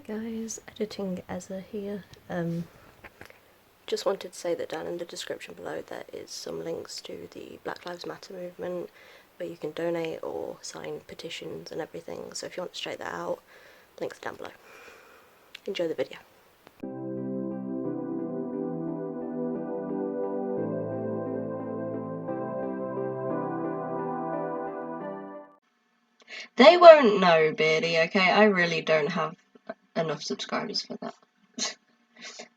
Guys, editing Exza here. Just wanted to say that down in the description below there is some links to the Black Lives Matter movement where you can donate or sign petitions and everything, so if you want to check that out, links are down below. Enjoy the video. They won't know, Beardy, okay? I really don't have enough subscribers for that.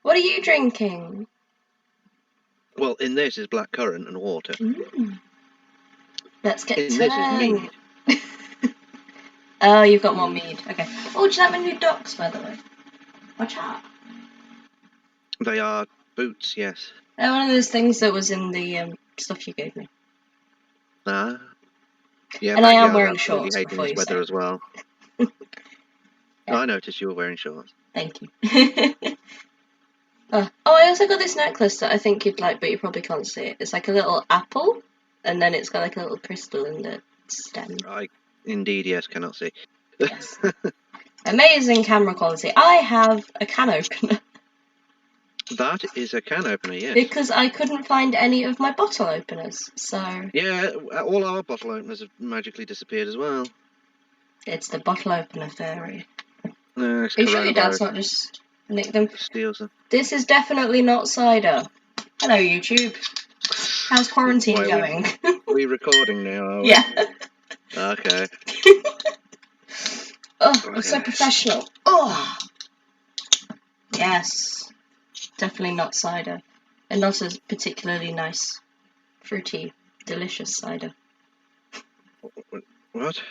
What are you drinking? Well, in this is blackcurrant and water. Let's get in this is mead. Oh, you've got more mead. Okay. Oh, do you like my new docs, by the way? Watch out. They are boots, yes. They're one of those things that was in the stuff you gave me. Ah. Yeah, and I am Backyard's wearing absolutely shorts hating before this you weather say. as well. Yeah. I noticed you were wearing shorts. Thank you. Oh, I also got this necklace that I think you'd like, but you probably can't see it. It's like a little apple, and then it's got like a little crystal in the stem. I indeed, yes, cannot see. Yes. Amazing camera quality. I have a can opener. That is a can opener, yes. Because I couldn't find any of my bottle openers, so... Yeah, all our bottle openers have magically disappeared as well. It's the bottle opener theory. It's Are you sure your dad's not just nicked them? Steals them. This is definitely not cider. Hello, YouTube. How's quarantine going? Are we recording now, are we? Yeah. Okay. Oh, I'm so professional. Oh. Yes. Definitely not cider. And not a particularly nice, fruity, delicious cider. What?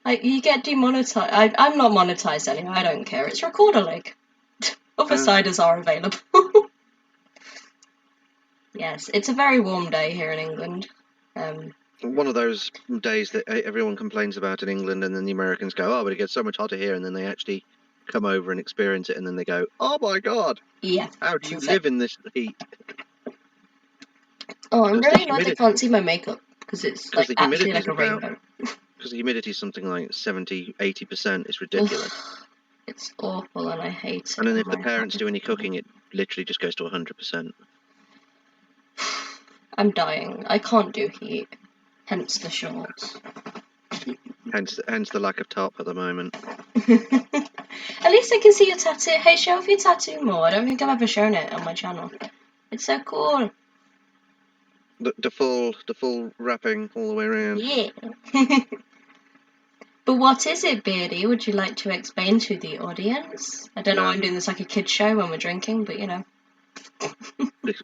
You get demonetized. I'm not monetized anyway, I don't care. It's recorder link. Other ciders are available. Yes, it's a very warm day here in England. One of those days that everyone complains about in England, and then the Americans go, oh, but it gets so much hotter here, and then they actually come over and experience it, and then they go, oh my god, yeah. how do you live in this heat? Oh, I'm really glad they can't see my makeup, because it's like actually like a rainbow. Because the humidity is something like 70-80%, it's ridiculous. It's awful and I hate it. And then if the parents do any cooking, it literally just goes to 100%. I'm dying. I can't do heat. Hence the shorts. Hence the lack of top at the moment. At least I can see your tattoo. Hey, show off your tattoo more. I don't think I've ever shown it on my channel. It's so cool. The full wrapping all the way around. Yeah. But what is it, Beardy? Would you like to explain to the audience? I don't know why I'm doing this like a kid's show when we're drinking, but you know.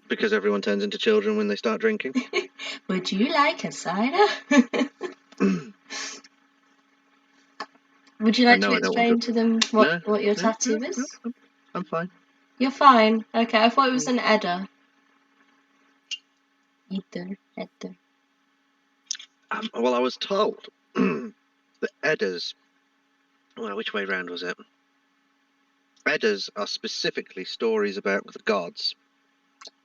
Because everyone turns into children when they start drinking. Would you like a cider? Would you like to explain to them what your tattoo is? No, I'm fine. You're fine. Okay, I thought it was an Edda. Edda. Well, I was told that Eddas... Well, which way round was it? Eddas are specifically stories about the gods.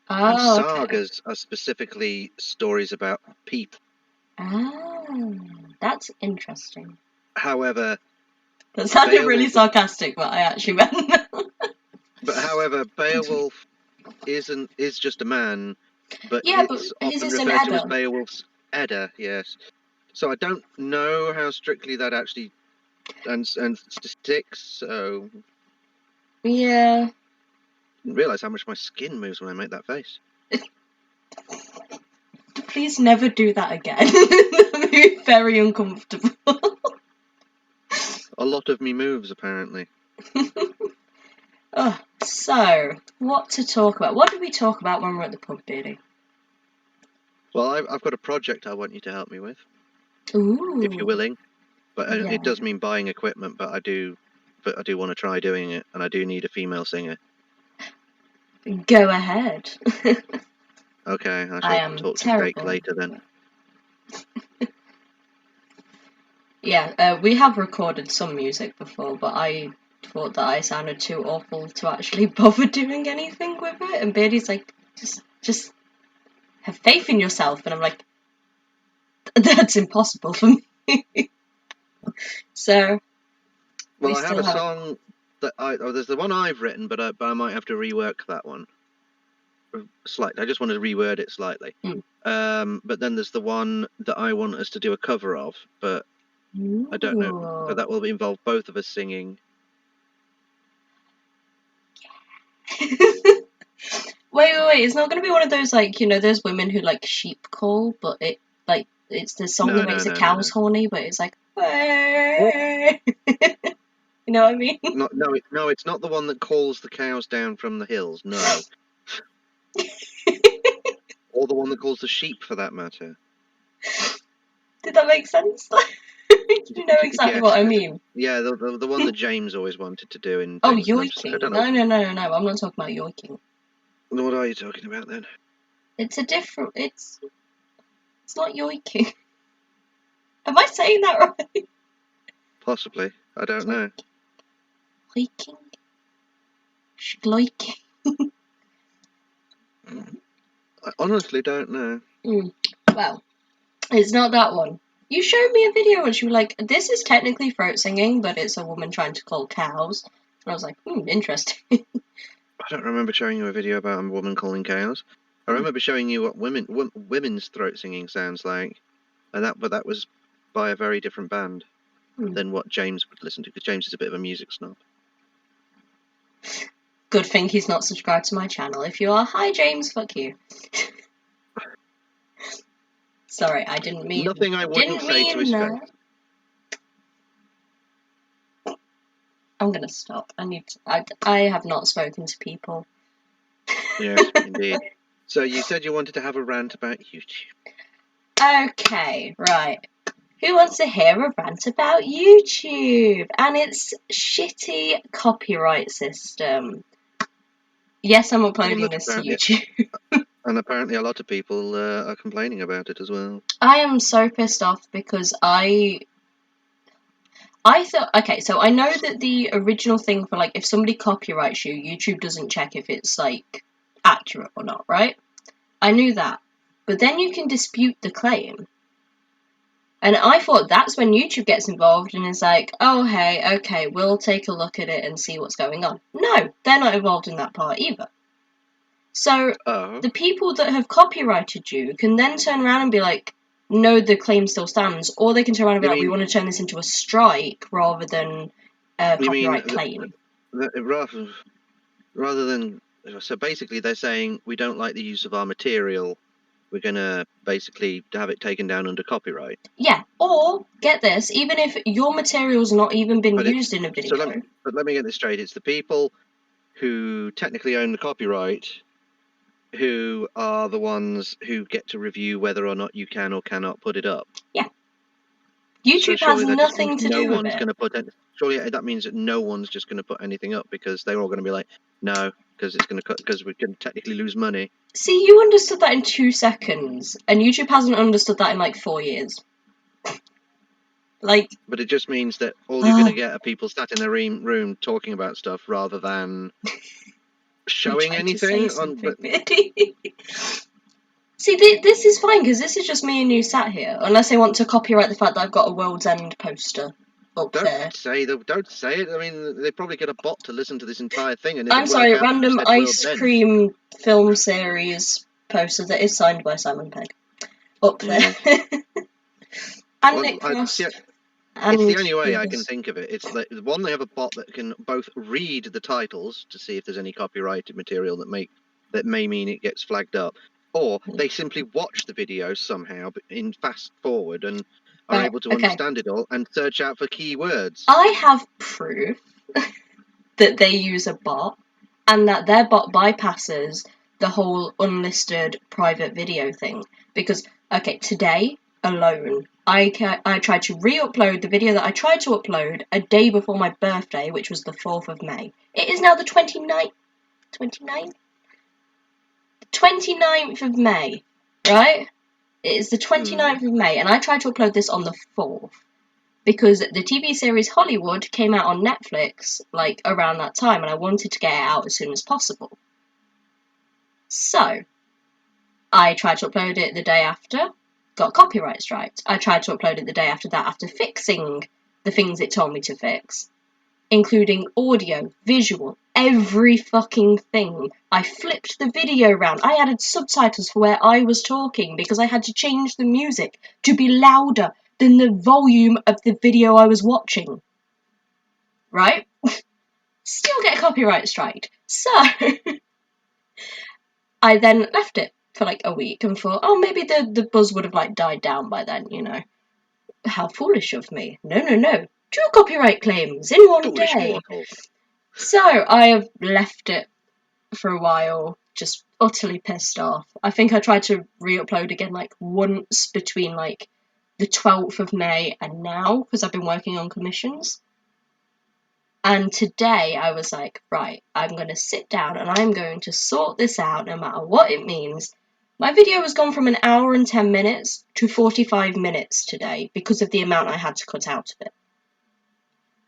And sagas are specifically stories about people. Oh, that's interesting. However... That sounded really sarcastic, but I actually meant But however, Beowulf is just a man, but yeah, it's but his often is an referred to as Edda. Beowulf's Edda, yes. So I don't know how strictly that actually and sticks, so... Yeah. I didn't realise how much my skin moves when I make that face. Please never do that again. That'd be very uncomfortable. A lot of me moves, apparently. Oh, so, what to talk about? What did we talk about when we were at the pub, Beardy? Well, I've got a project I want you to help me with. Ooh. If you're willing. But it does mean buying equipment, but I do want to try doing it, and I do need a female singer. Go ahead. Okay, I shall talk to Jake later then. Yeah, we have recorded some music before, but I thought that I sounded too awful to actually bother doing anything with it. And Beardy's like, just have faith in yourself. And I'm like, that's impossible for me. So, well, I have a song there's the one I've written, but I might have to rework that one slightly. I just want to reword it slightly. But then there's the one that I want us to do a cover of, but I don't know. But that will involve both of us singing. Wait. It's not going to be one of those, like, you know, those women who, like, sheep call, but it's the song that makes the cows horny, but it's like, hey. You know what I mean? No, it's not the one that calls the cows down from the hills. No. Or the one that calls the sheep, for that matter. Did that make sense? You know exactly what I mean. Yeah, the one that James always wanted to do in Oh, things. yoiking. No. I'm not talking about yoiking. What are you talking about then? It's a different. It's not yoiking. Am I saying that right? Possibly. I don't know. Yoiking? Schloiking? I honestly don't know. Well, it's not that one. You showed me a video and you were like, this is technically throat singing, but it's a woman trying to call cows. And I was like, interesting. I don't remember showing you a video about a woman calling cows. I remember showing you what women's throat singing sounds like, but that was by a very different band than what James would listen to, because James is a bit of a music snob. Good thing he's not subscribed to my channel. If you are, hi James, fuck you. Sorry, I didn't mean. Nothing I wouldn't say to his face. I'm gonna stop. I have not spoken to people. Yes, indeed. So you said you wanted to have a rant about YouTube. Okay, right. Who wants to hear a rant about YouTube and its shitty copyright system? Yes, I'm uploading this to YouTube. And apparently a lot of people are complaining about it as well. I am so pissed off because I thought, okay, so I know that the original thing for, like, if somebody copyrights you, YouTube doesn't check if it's, like, accurate or not, right? I knew that. But then you can dispute the claim. And I thought that's when YouTube gets involved and is like, oh, hey, okay, we'll take a look at it and see what's going on. No, they're not involved in that part either. So the people that have copyrighted you can then turn around and be like, no, the claim still stands. Or they can turn around and be like, we want to turn this into a strike rather than a copyright claim. Rather than... So basically they're saying, we don't like the use of our material. We're going to basically have it taken down under copyright. Yeah, or, get this, even if your material's not even been used in a video. But let me get this straight. It's the people who technically own the copyright who are the ones who get to review whether or not you can or cannot put it up. Yeah. YouTube has nothing to do with it. Surely that means that no one's just going to put anything up, because they're all going to be like, no, because we can technically lose money. See, you understood that in 2 seconds, and YouTube hasn't understood that in like 4 years. Like, but it just means that all you're going to get are people sat in their room talking about stuff rather than showing anything. See, this is fine because this is just me and you sat here. Unless they want to copyright the fact that I've got a World's End poster up there. Don't say it. I mean, they probably get a bot to listen to this entire thing, and I'm sorry, random ice cream film series poster that is signed by Simon Pegg up there. And Nick Frost. It's the only way I can think of it. It's like, one, they have a bot that can both read the titles to see if there's any copyrighted material that may mean it gets flagged up, or they simply watch the video somehow in fast forward and are able to understand it all and search out for keywords. I have proof that they use a bot and that their bot bypasses the whole unlisted private video thing. Because, okay, today alone, I tried to re-upload the video that I tried to upload a day before my birthday, which was the 4th of May. It is now the 29th? 29th of May, right? It is the 29th of May, and I tried to upload this on the 4th. Because the TV series Hollywood came out on Netflix, like, around that time, and I wanted to get it out as soon as possible. So, I tried to upload it the day after, got copyright striked. I tried to upload it the day after that, after fixing the things it told me to fix, including audio, visual, every fucking thing. I flipped the video around. I added subtitles for where I was talking because I had to change the music to be louder than the volume of the video I was watching. Right? Still get a copyright strike. So I then left it for like a week and thought, oh, maybe the buzz would have like died down by then, you know. How foolish of me. No. 2 copyright claims in one Foolish day. mortal. So I have left it for a while, just utterly pissed off. I think I tried to re-upload again like once between like the 12th of May and now, because I've been working on commissions. And today I was like, right, I'm going to sit down and I'm going to sort this out no matter what it means. My video has gone from 1 hour and 10 minutes to 45 minutes today because of the amount I had to cut out of it.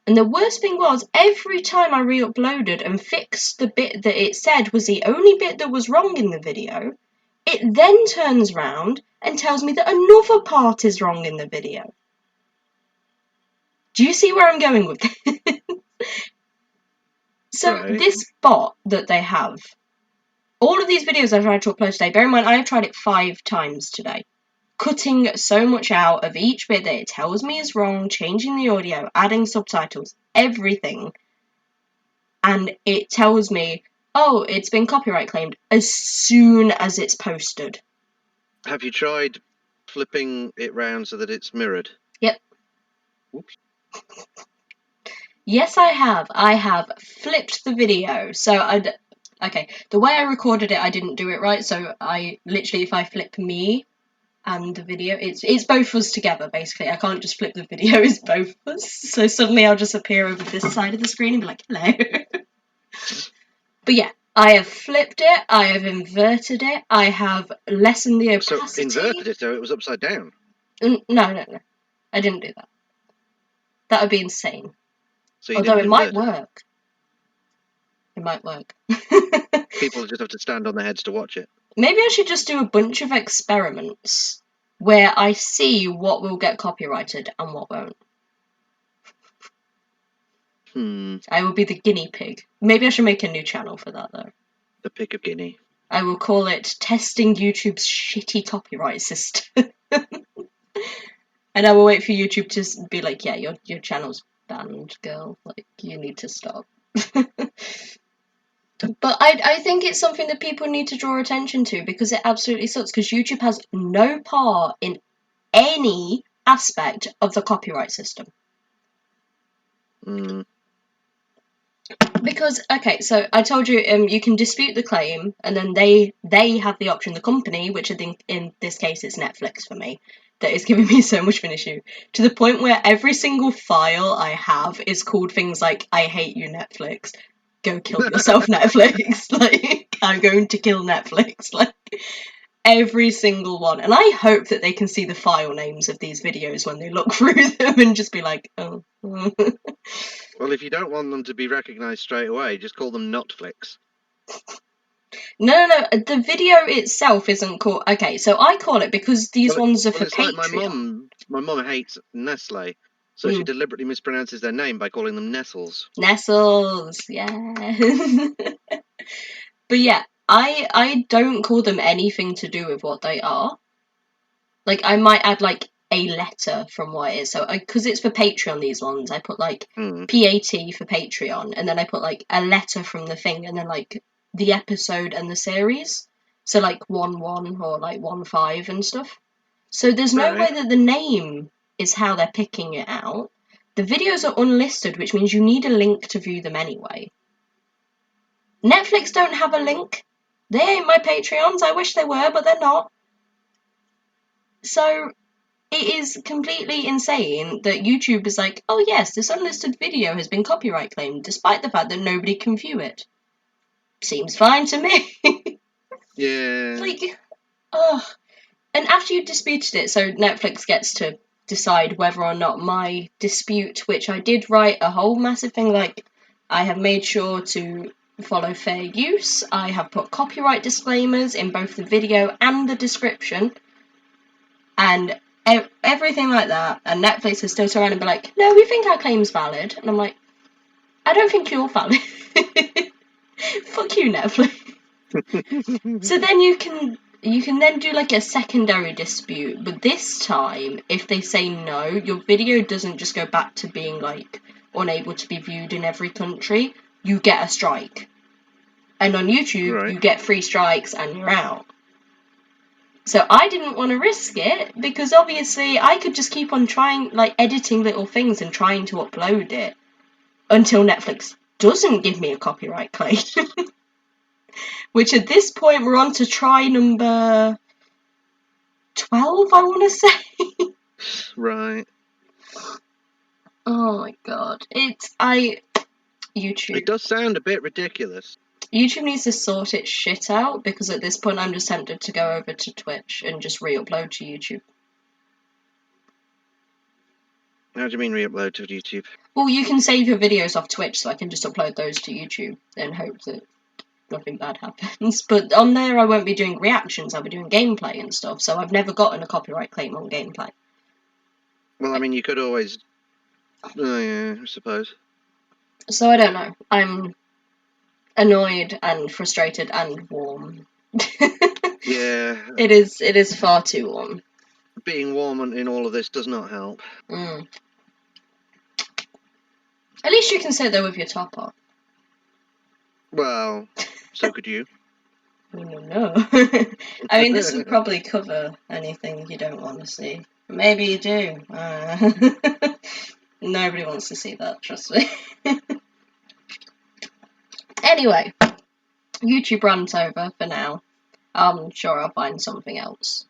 And the worst thing was, every time I re-uploaded and fixed the bit that it said was the only bit that was wrong in the video, it then turns round and tells me that another part is wrong in the video. Do you see where I'm going with this? So Right. this bot that they have, all of these videos I've tried to upload today, bear in mind I have tried it 5 times today, cutting so much out of each bit that it tells me is wrong, changing the audio, adding subtitles, everything. And it tells me, oh, it's been copyright claimed as soon as it's posted. Have you tried flipping it round so that it's mirrored? Yep. Oops. Yes, I have. I have flipped the video. So okay, the way I recorded it, I didn't do it right. So I literally, if I flip me and the video, it's both of us together, basically. I can't just flip the video, it's both of us. So suddenly I'll just appear over this side of the screen and be like, hello. But yeah, I have flipped it, I have inverted it, I have lessened the opacity. So inverted it so it was upside down? No. I didn't do that. That would be insane. So you Although didn't it might invert work. It might work. People just have to stand on their heads to watch it. Maybe I should just do a bunch of experiments where I see what will get copyrighted and what won't. I will be the guinea pig. Maybe I should make a new channel for that, though. The Pig of Guinea. I will call it Testing YouTube's Shitty Copyright System. And I will wait for YouTube to be like, yeah, your channel's banned, girl. Like, you need to stop. But I think it's something that people need to draw attention to because it absolutely sucks, because YouTube has no part in any aspect of the copyright system. Because, okay, so I told you you can dispute the claim, and then they have the option, the company, which I think in this case it's Netflix for me, that is giving me so much of an issue, to the point where every single file I have is called things like, I hate you, Netflix, go kill yourself, Netflix, like, I'm going to kill Netflix, like, every single one. And I hope that they can see the file names of these videos when they look through them and just be like, oh. Well, if you don't want them to be recognised straight away, just call them Notflix. No, the video itself isn't called... Okay, so I call it, because these ones are for it's Patreon. Like my mum hates Nestle, so she deliberately mispronounces their name by calling them Nestles. Nestles, yeah. But yeah, I don't call them anything to do with what they are. Like, I might add, like, a letter from what it is. So, because it's for Patreon, these ones, I put, like, PAT for Patreon, and then I put, like, a letter from the thing, and then, like, the episode and the series. So, like, 1-1 or, like, 1-5 and stuff. So there's no way that the name is how they're picking it out. The videos are unlisted, which means you need a link to view them anyway. Netflix don't have a link. They ain't my Patreons. I wish they were, but they're not. So it is completely insane that YouTube is like, oh yes, this unlisted video has been copyright claimed, despite the fact that nobody can view it. Seems fine to me. Yeah. Like, ugh. And after you disputed it, so Netflix gets to decide whether or not my dispute, which I did write a whole massive thing, like, I have made sure to follow fair use, I have put copyright disclaimers in both the video and the description, and everything like that, and Netflix has still turned around and be like, no, we think our claim's valid, and I'm like, I don't think you're valid. Fuck you, Netflix. So then you can then do like a secondary dispute, but this time, if they say no, your video doesn't just go back to being like unable to be viewed in every country. You get a strike, and on YouTube you get 3 strikes and you're out. So I didn't want to risk it because obviously I could just keep on trying, like editing little things and trying to upload it until Netflix doesn't give me a copyright claim. Which at this point we're on to try number 12, I want to say. Right. Oh my god. YouTube. It does sound a bit ridiculous. YouTube needs to sort its shit out because at this point I'm just tempted to go over to Twitch and just re-upload to YouTube. How do you mean re-upload to YouTube? Well, you can save your videos off Twitch, so I can just upload those to YouTube and hope that nothing bad happens. But on there I won't be doing reactions, I'll be doing gameplay and stuff, so I've never gotten a copyright claim on gameplay. Well, I mean, you could always... Oh, yeah, I suppose. So I don't know. I'm annoyed and frustrated and warm. Yeah. It is far too warm. Being warm in all of this does not help. Mm. At least you can sit there with your top off. Well, so could you. No. I mean, this would probably cover anything you don't want to see. Maybe you do. Nobody wants to see that, trust me. Anyway, YouTube rant over for now. I'm sure I'll find something else.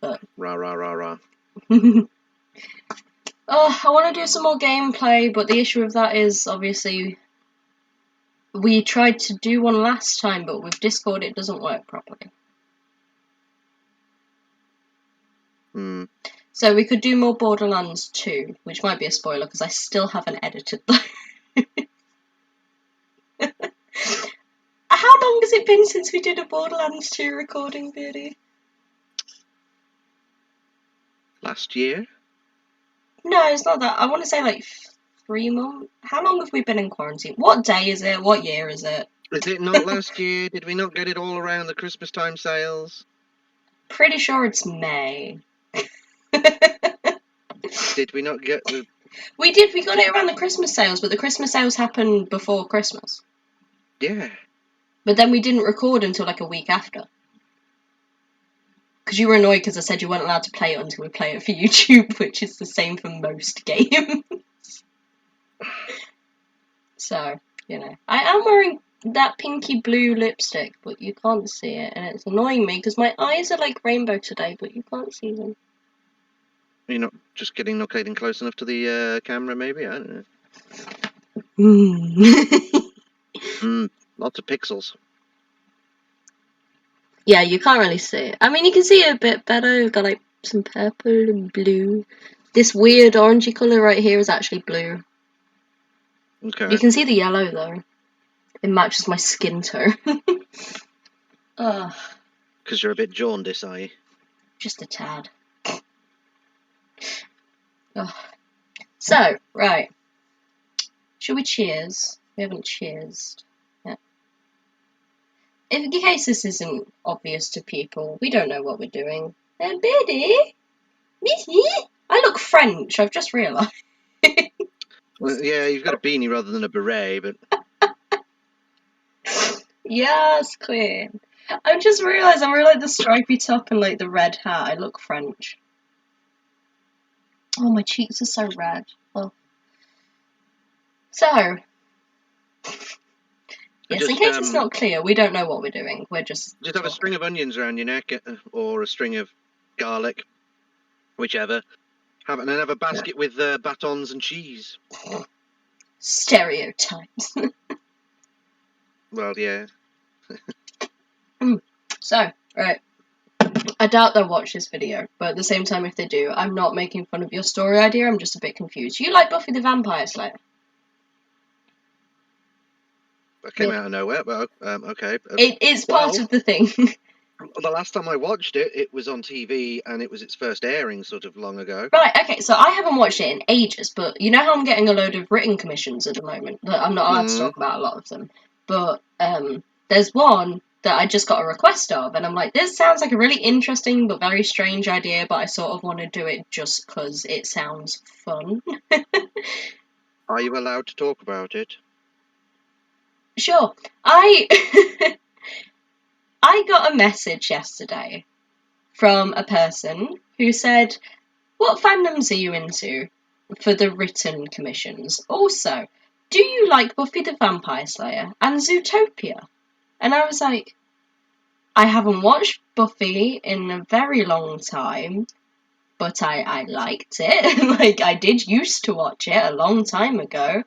But Rah, rah, rah, rah. Oh, I want to do some more gameplay, but the issue with that is, obviously, we tried to do one last time, but with Discord it doesn't work properly. So we could do more Borderlands 2, which might be a spoiler because I still haven't edited them. How long has it been since we did a Borderlands 2 recording, Beardy? Last year? No, it's not that. I want to say like 3 months. How long have we been in quarantine? What day is it? What year is it? Is it not last year? Did we not get it all around the Christmas time sales? Pretty sure it's May. Did we not get the... We did, we got it around the Christmas sales, but the Christmas sales happened before Christmas. Yeah. But then we didn't record until like a week after. Because you were annoyed because I said you weren't allowed to play it until we play it for YouTube, which is the same for most games. So, you know. I am wearing that pinky blue lipstick, but you can't see it, and it's annoying me because my eyes are like rainbow today, but you can't see them. You're not just getting close enough to the camera, maybe? I don't know. Lots of pixels. Yeah, you can't really see it. I mean, you can see it a bit better. We've got like some purple and blue. This weird orangey colour right here is actually blue. Okay. You can see the yellow though. It matches my skin tone. Because you're a bit jaundiced, are you? Just a tad. So, right. Shall we cheers? We haven't cheersed yet. In case this isn't obvious to people, we don't know what we're doing. Beardy? Missy? I look French, I've just realised. Well, yeah, you've got a beanie rather than a beret, but... Yes, queen. I just realised I'm wearing like the stripy top and like the red hat. I look French. Oh, my cheeks are so red. Oh. So, yes, in case it's not clear, we don't know what we're doing. We're just have a string of onions around your neck, or a string of garlic, whichever. And then have a basket with batons and cheese. Stereotypes. Well, yeah. So, right. I doubt they'll watch this video, but at the same time, if they do, I'm not making fun of your story idea, I'm just a bit confused. You like Buffy the Vampire Slayer? That came out of nowhere, but okay. It's part of the thing. The last time I watched it, it was on TV, and it was its first airing sort of long ago. Right, okay, so I haven't watched it in ages, but you know how I'm getting a load of written commissions at the moment? That I'm not allowed to talk about a lot of them. But there's one that I just got a request of, and I'm like, this sounds like a really interesting but very strange idea, but I sort of want to do it just because it sounds fun. Are you allowed to talk about it? Sure. I I got a message yesterday from a person who said, what fandoms are you into for the written commissions? Also, do you like Buffy the Vampire Slayer and Zootopia? And I was like, I haven't watched Buffy in a very long time, but I liked it. Like, I did used to watch it a long time ago.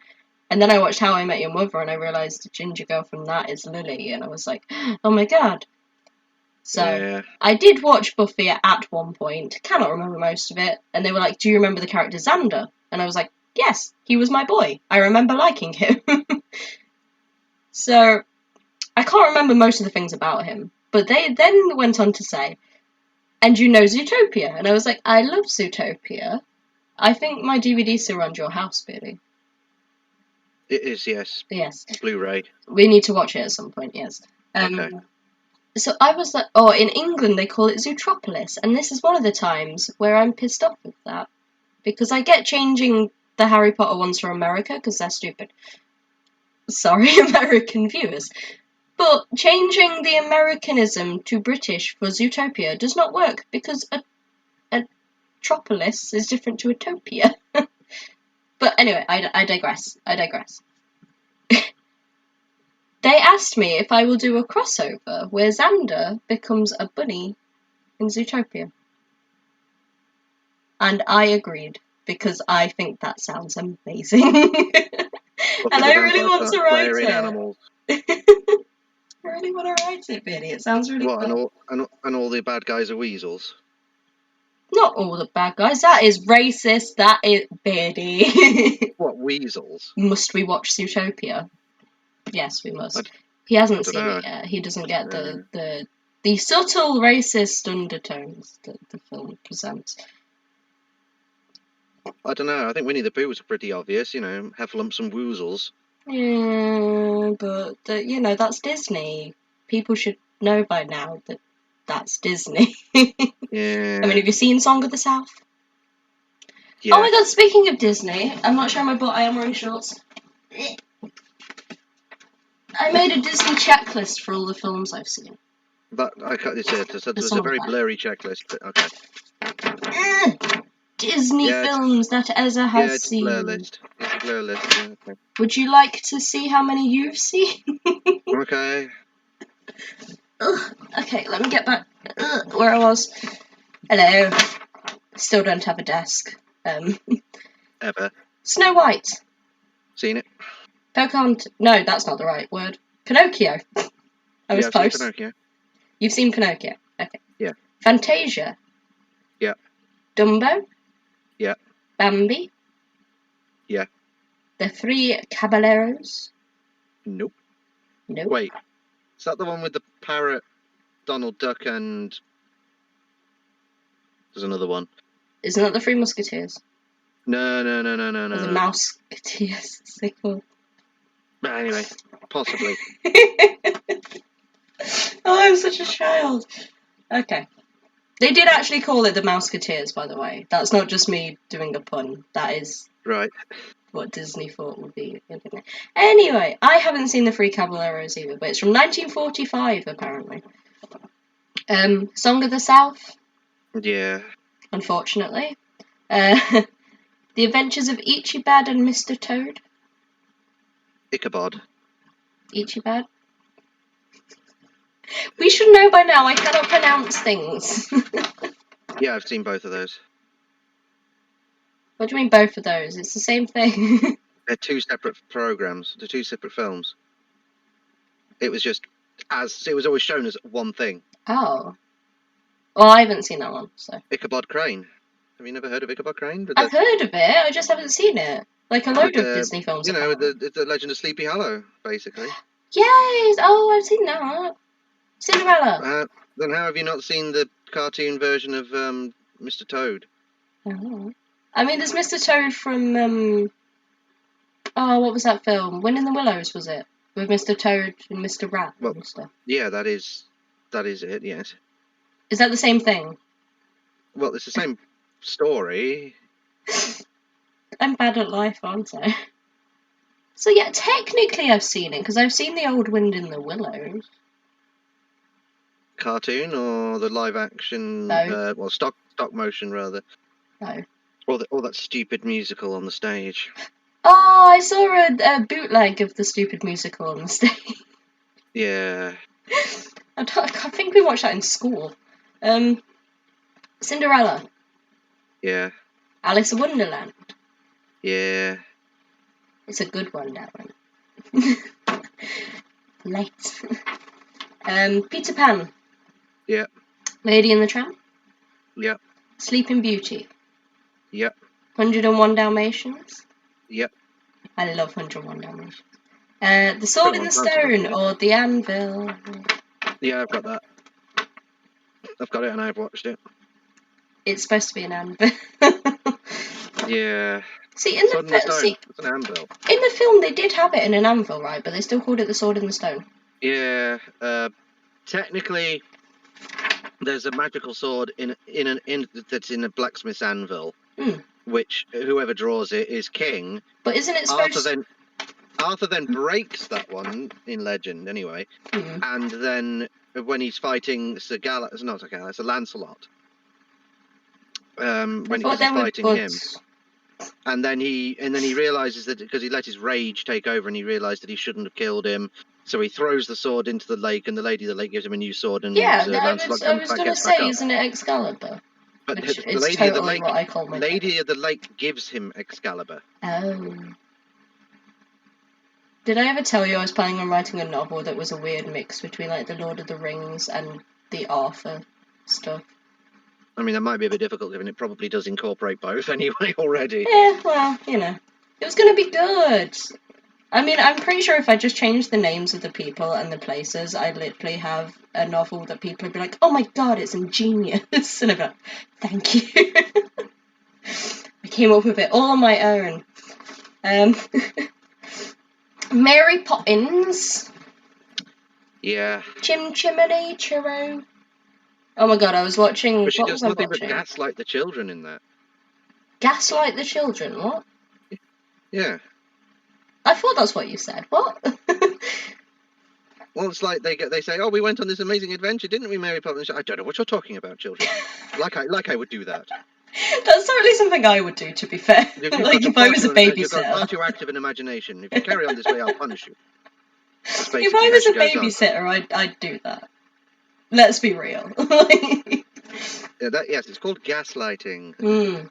And then I watched How I Met Your Mother and I realised the ginger girl from that is Lily. And I was like, oh my god. So, Yeah. I did watch Buffy at one point, cannot remember most of it, and they were like, do you remember the character Xander? And I was like, yes, he was my boy. I remember liking him. So, I can't remember most of the things about him, but they then went on to say, and you know Zootopia? And I was like, I love Zootopia. I think my DVD's still around your house, Billy. It is, yes. Yes. Blu-ray. We need to watch it at some point, yes. Okay. So I was like, oh, in England they call it Zootropolis, and this is one of the times where I'm pissed off with that. Because I get changing the Harry Potter ones for America, because they're stupid. Sorry, American viewers. But changing the Americanism to British for Zootopia does not work, because a tropolis is different to Utopia. But anyway, I digress. They asked me if I will do a crossover where Xander becomes a bunny in Zootopia. And I agreed, because I think that sounds amazing. And I really want to write it. Animals. I really want to write it, Beardy. It sounds really fun. And all the bad guys are weasels? Not all the bad guys. That is racist. That is Beardy. What, weasels? Must we watch Zootopia? Yes, we must. He hasn't seen know. it yet. He doesn't get the subtle racist undertones that the film presents. I don't know. I think Winnie the Pooh was pretty obvious, you know, heffalumps and woozles. Yeah, but that's Disney. People should know by now that that's Disney. Yeah. I mean, have you seen Song of the South? Yeah. Oh my god, speaking of Disney, I'm not showing my butt, I am wearing shorts. I made a Disney checklist for all the films I've seen. But it was a very blurry checklist, but okay. Disney films that Ezra has seen. Blur list. It's a blur list. Yeah, okay. Would you like to see how many you've seen? Okay. Okay, let me get back where I was. Hello. Still don't have a desk. Ever. Snow White. Seen it? Pocahontas. No, that's not the right word. Pinocchio. I was close. I've seen Pinocchio. You've seen Pinocchio? Okay. Yeah. Fantasia. Yeah. Dumbo. Yeah. Bambi. Yeah. The Three Caballeros. Nope. Nope. Wait. Is that the one with the parrot, Donald Duck, and there's another one? Isn't that the Three Musketeers? No. Or the Mouseketeers, as they call. Anyway, possibly. Oh, I'm such a child. Okay. They did actually call it the Mouseketeers, by the way. That's not just me doing a pun. That is right. What Disney thought would be. Anyway, I haven't seen the Three Caballeros either, but it's from 1945, apparently. Song of the South. Yeah. Unfortunately. The Adventures of Ichibad and Mr. Toad. Ichabod. Ichibad. We should know by now, I cannot pronounce things. Yeah, I've seen both of those. What do you mean both of those? It's the same thing. They're two separate programs. They're two separate films. It was always shown as one thing. Oh. Well, I haven't seen that one, so. Ichabod Crane. Have you never heard of Ichabod Crane? I've heard of it, I just haven't seen it. Like a load of Disney films. You know, the Legend of Sleepy Hollow, basically. Yes! Oh, I've seen that. Cinderella. Then how have you not seen the cartoon version of Mr. Toad? Oh. I mean, there's Mr. Toad from what was that film? When in the Willows, was it? With Mr. Toad and Mr. Rat and stuff. Yeah, that is it. Yes. Is that the same thing? Well, it's the same story. I'm bad at life, aren't I? So yeah, technically I've seen it because I've seen the old Wind in the Willows. Cartoon or the live action? No. Well, stock motion rather. No. Or that stupid musical on the stage. Oh, I saw a bootleg of the stupid musical on the stage. Yeah. I think we watched that in school. Cinderella. Yeah. Alice in Wonderland. Yeah. It's a good one, that one. Late. Peter Pan. Yeah. Lady and the Tramp. Yeah. Sleeping Beauty. Yeah. 101 Dalmatians. Yeah. I love 101 Dalmatians. The Sword in the Stone or The Anvil. Yeah, I've got that. I've got it and I've watched it. It's supposed to be an anvil. Yeah. See, in Sword in the Stone. It's an anvil. In the film, they did have it in an anvil, right? But they still called it the Sword in the Stone. Yeah. Technically, there's a magical sword that's in a blacksmith's anvil, which whoever draws it is king. But isn't it supposed? Arthur then breaks that one in legend, anyway, and then when he's fighting Sir Lancelot, when he's fighting him, and then he realizes that because he let his rage take over, and he realized that he shouldn't have killed him, so he throws the sword into the lake, and the lady of the lake gives him a new sword, and Lancelot I was going to say, isn't it Excalibur? But the lady of the lake, what I call my lady of the lake gives him Excalibur. Oh. Did I ever tell you I was planning on writing a novel that was a weird mix between like the Lord of the Rings and the Arthur stuff? I mean, that might be a bit difficult given it probably does incorporate both anyway already. Yeah, well, it was going to be good. I mean, I'm pretty sure if I just changed the names of the people and the places, I'd literally have a novel that people would be like, oh my god, it's ingenious. And I'd be like, thank you. I came up with it all on my own. Mary Poppins. Yeah. Chim Chimney Churro. Oh my god, I was watching. But she does nothing but gaslight the children in that. Gaslight the children? What? Yeah. I thought that's what you said. What? Well, it's like they say, oh, we went on this amazing adventure, didn't we, Mary Poppins? I don't know what you're talking about, children. like I would do that. That's totally something I would do, to be fair. Like if I was a babysitter. You've got far too active an imagination. If you carry on this way, I'll punish you. If I was a babysitter, I'd do that. Let's be real. Yes, it's called gaslighting.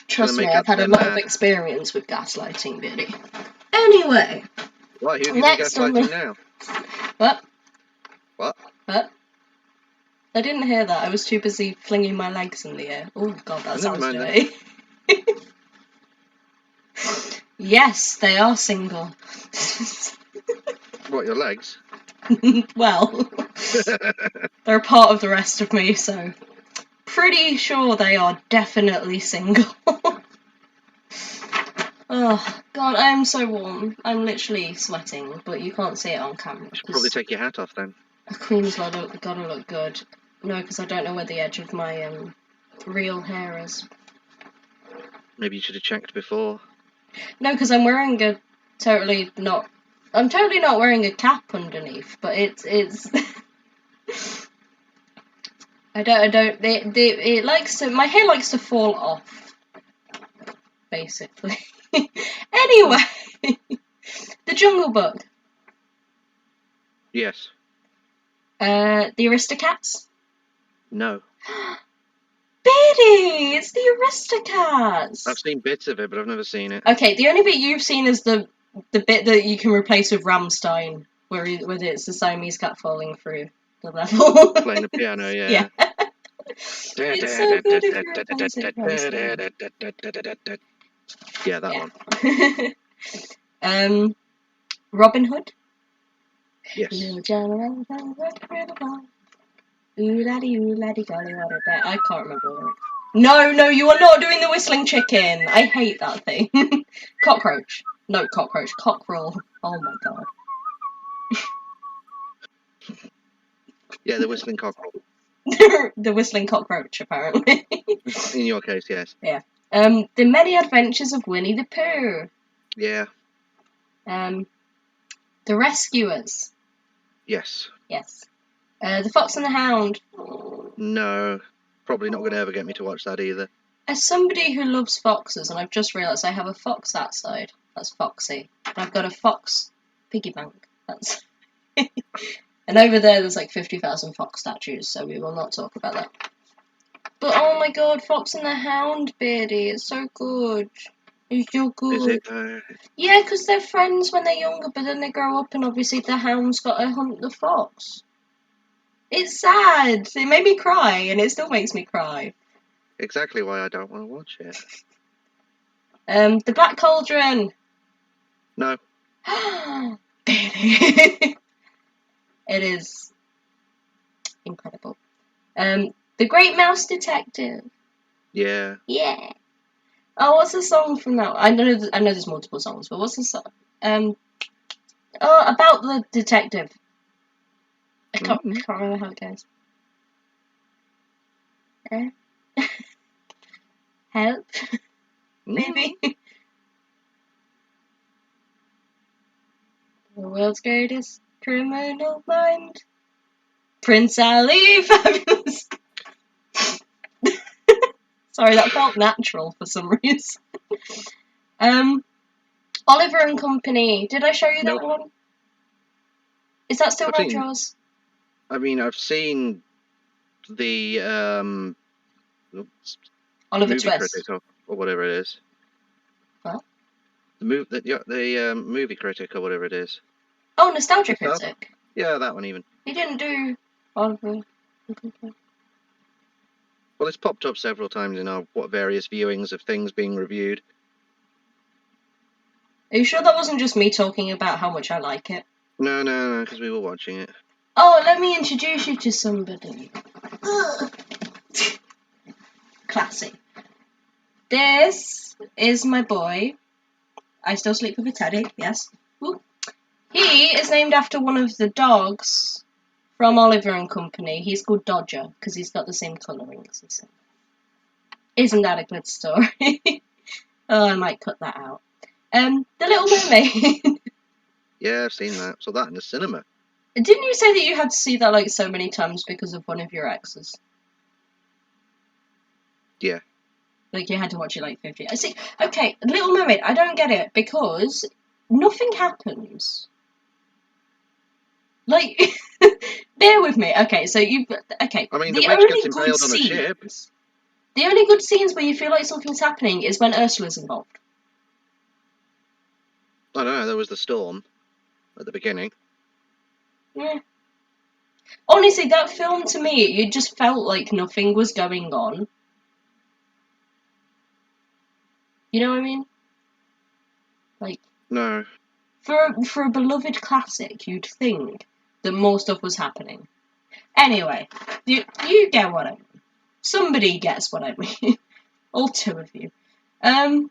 Trust me, I've had a lot of experience with gaslighting, Beardy. Anyway. Why? Who have you been gaslighting now? What? What? What? I didn't hear that. I was too busy flinging my legs in the air. Oh god, that sounds dirty. Yes, they are single. What, your legs? Well, they're a part of the rest of me, so pretty sure they are definitely single. Oh god, I am so warm. I'm literally sweating, but you can't see it on camera. You should probably take your hat off then. A queen's gotta look good. No, because I don't know where the edge of my real hair is. Maybe you should have checked before. No, because I'm wearing I'm totally not wearing a cap underneath, but it's it likes to, my hair likes to fall off, basically. Anyway, The Jungle Book. Yes. The Aristocats? No. Beardy! It's The Aristocats! I've seen bits of it, but I've never seen it. Okay, the only bit you've seen is the bit that you can replace with Rammstein, where it's the Siamese cat falling through the level. Playing the piano, yeah. It's so good if you replace it with Rammstein. Yeah, that one. Robin Hood. Yes. Little John, ooh laddie, golly, what a day. I can't remember the lyrics. No, you are not doing the whistling chicken. I hate that thing. Cockroach. No, cockroach. Cockerel. Oh my god. Yeah, the whistling cockerel. The whistling cockroach, apparently. In your case, yes. Yeah. The Many Adventures of Winnie the Pooh. Yeah. The Rescuers. Yes. Yes. The Fox and the Hound. No. Probably not going to ever get me to watch that either. As somebody who loves foxes, and I've just realised I have a fox outside. That's Foxy. And I've got a fox piggy bank. That's. And over there's like 50,000 fox statues, so we will not talk about that. But oh my god, Fox and the Hound, Beardy, it's so good. It's so good. Is it? Yeah, because they're friends when they're younger, but then they grow up and obviously the hound's got to hunt the fox. It's sad. It made me cry, and it still makes me cry. Exactly why I don't want to watch it. The Black Cauldron. No. Baby. It is incredible. The Great Mouse Detective. Yeah. Yeah. Oh, what's the song from that? I know there's multiple songs, but what's the song? About the detective. I can't remember how it goes. Help, maybe. The world's greatest criminal mind, Prince Ali. Fabulous. Sorry, that felt natural for some reason. Oliver and Company. Did I show you that one? Is that still on yours? I mean, I've seen the Oliver movie Twist critic or whatever it is. What? The movie critic or whatever it is. Oh, Nostalgia Critic. Yeah, that one even. He didn't do Oliver and Company. Well, it's popped up several times in our various viewings of things being reviewed. Are you sure that wasn't just me talking about how much I like it? No, because we were watching it. Oh, let me introduce you to somebody. Classy. This is my boy. I still sleep with a teddy, yes. Ooh. He is named after one of the dogs from Oliver and Company. He's called Dodger because he's got the same colouring as his son. Isn't that a good story? Oh, I might cut that out. The Little Mermaid. Yeah, I've seen that. Saw that in the cinema. Didn't you say that you had to see that like so many times because of one of your exes? Yeah. Like you had to watch it like 50. I see. Okay, Little Mermaid. I don't get it because nothing happens. Like, bear with me. Okay, so okay. I mean, the witch only gets good impaled on a ship. scenes. The only good scenes where you feel like something's happening is when Ursula's involved. I don't know. There was the storm at the beginning. Yeah. Honestly, that film to me, it just felt like nothing was going on. You know what I mean? Like, no. For a beloved classic, you'd think that more stuff was happening. Anyway, you get what I mean. Somebody gets what I mean. All two of you. The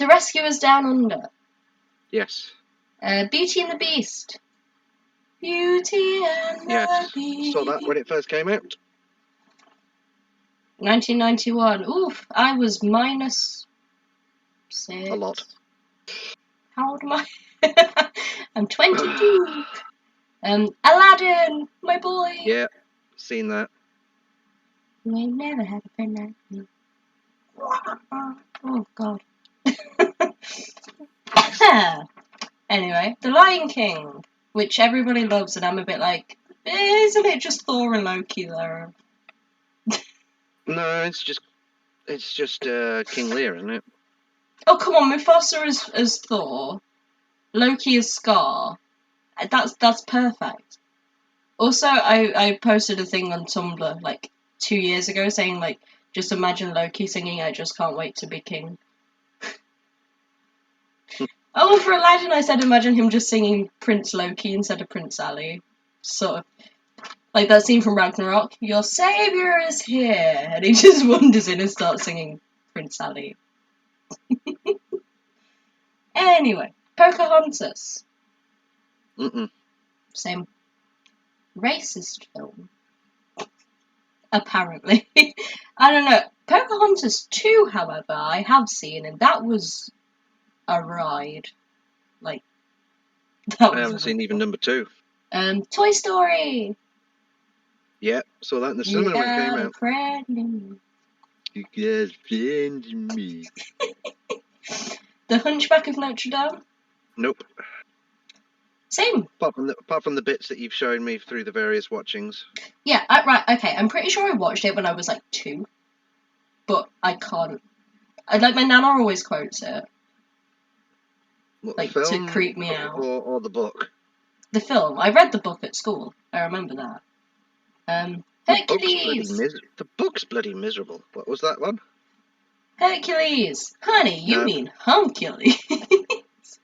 Rescuers Down Under. Yes. Beauty and the Beast. Beauty and the Beast. Saw that when it first came out. 1991. Oof, I was -6. A lot. How old am I? I'm 22. Aladdin, my boy. Yeah, seen that. You ain't never had a friend like me. Oh, God. Anyway, The Lion King, which everybody loves, and I'm a bit like, isn't it just Thor and Loki there? No, it's just King Lear, isn't it? Oh, come on, Mufasa as Thor, Loki as Scar. That's perfect. Also, I posted a thing on Tumblr like 2 years ago saying like, just imagine Loki singing "I just can't wait to be king." Oh, for Aladdin, I said imagine him just singing Prince Loki instead of Prince Ali. Sort of. Like that scene from Ragnarok. Your savior is here! And he just wanders in and starts singing Prince Ali. Anyway, Pocahontas. Mm-mm. Same racist film. Apparently. I don't know. Pocahontas 2, however, I have seen, and that was a ride. Like, that I was haven't a seen even ride. number 2. Toy Story! Yeah, saw that in the You cinema when it came got a out. friend in me. You got friends in me. The Hunchback of Notre Dame? Nope. Same. Apart from the bits that you've shown me through the various watchings. Yeah, right, okay. I'm pretty sure I watched it when I was like 2. But I can't. Like, my nana always quotes it. What, the Like, to film creep me out. or the book? The film. I read the book at school. I remember that. Hercules! The book's bloody miserable. What was that one? Hercules! Honey, you No, mean Huncules.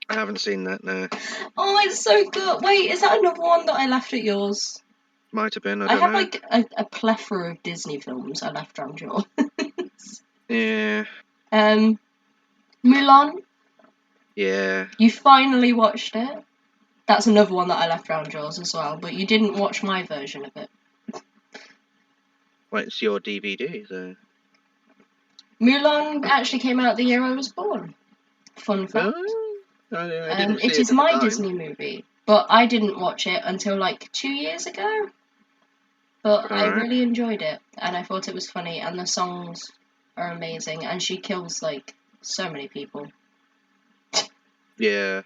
I haven't seen that, no. Oh, it's so good. Wait, is that another one that I left at yours? Might have been, I I don't have know. like a plethora of Disney films I left around yours. Yeah. Mulan? Yeah. You finally watched it? That's another one that I left around yours as well, but you didn't watch my version of it. Well, it's your DVD, so. Mulan actually came out the year I was born. Fun fact. Oh, I didn't see It it is at the my time. Disney movie, but I didn't watch it until like 2 years ago. But I Alright. really enjoyed it, and I thought it was funny, and the songs are amazing, and she kills like so many people. Yeah.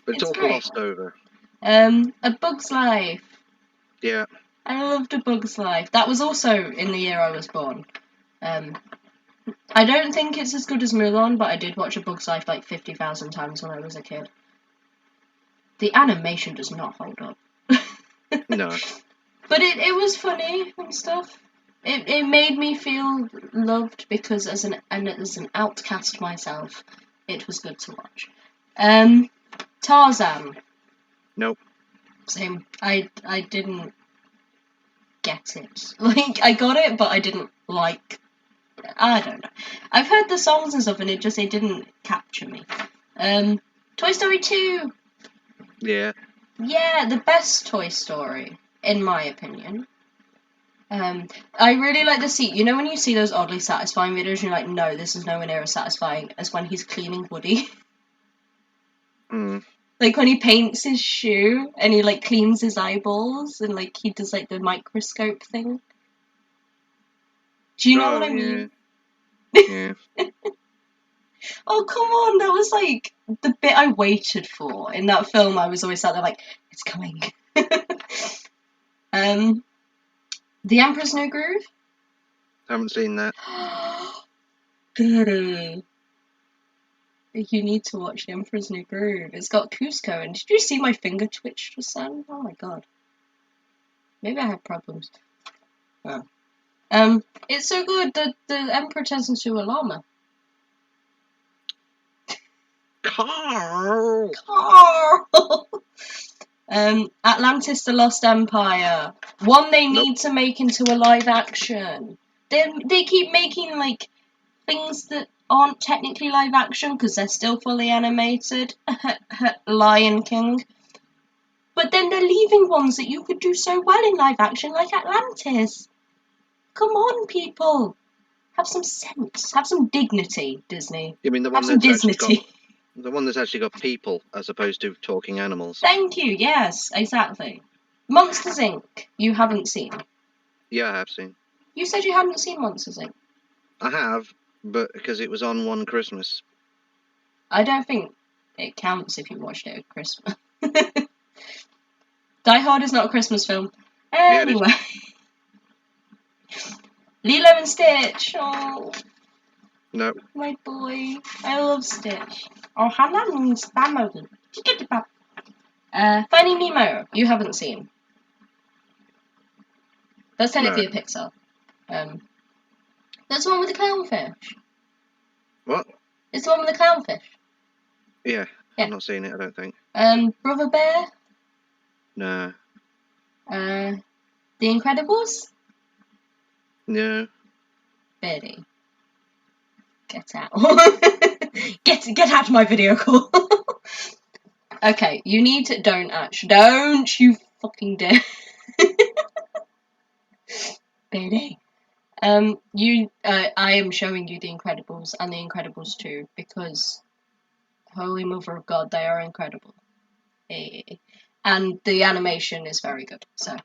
But it's all great. glossed over. A Bug's Life. Yeah. I loved A Bug's Life. That was also in the year I was born. I don't think it's as good as Mulan, but I did watch A Bug's Life like 50,000 times when I was a kid. The animation does not hold up. No. But it was funny and stuff. It made me feel loved because as an outcast myself, it was good to watch. Tarzan. Nope. Same. I didn't get it. Like I got it, but I didn't like. I don't know. I've heard the songs and stuff, and it didn't capture me. Toy Story 2. Yeah. Yeah, the best Toy Story in my opinion. I really like the scene. You know when you see those oddly satisfying videos, and you're like, no, this is nowhere near as satisfying as when he's cleaning Woody. Mm. Like when he paints his shoe and he like cleans his eyeballs and like he does like the microscope thing. Do you know what I mean? Yeah. Oh come on, that was like the bit I waited for in that film. I was always sat there like, it's coming. The Emperor's New Groove. Haven't seen that. Goody. You need to watch The Emperor's New Groove. It's got Cusco, and did you see my finger twitch just then? Oh my god. Maybe I have problems. Oh. It's so good that the Emperor turns into a llama. Carl! Carl! Atlantis the Lost Empire. One they Nope. need to make into a live action. They keep making like things that aren't technically live action because they're still fully animated. Lion King. But then they're leaving ones that you could do so well in live action, like Atlantis. Come on, people. Have some sense. Have some dignity, Disney. You mean the Have one some that's actually got dignity. people as opposed to talking animals? Thank you, yes, exactly. Monsters, Inc. You haven't seen. Yeah, I have seen. You said you hadn't seen Monsters, Inc. I have, but because it was on one Christmas. I don't think it counts if you watched it at Christmas. Die Hard is not a Christmas film. Yeah, it is. Anyway. Lilo and Stitch. Oh, No. my boy. I love Stitch. Oh, Hanan's family. Finding Nemo. You haven't seen. That's technically No. a Pixar. That's the one with the clownfish. What? It's the one with the clownfish. Yeah, Yeah. I've not seen it, I don't think. Brother Bear? No. The Incredibles? No. Beardy. Get out. Get out of my video call. Okay, you need to... Don't you fucking dare. Beardy. I am showing you The Incredibles and The Incredibles 2 because, holy mother of God, they are incredible. And the animation is very good. So,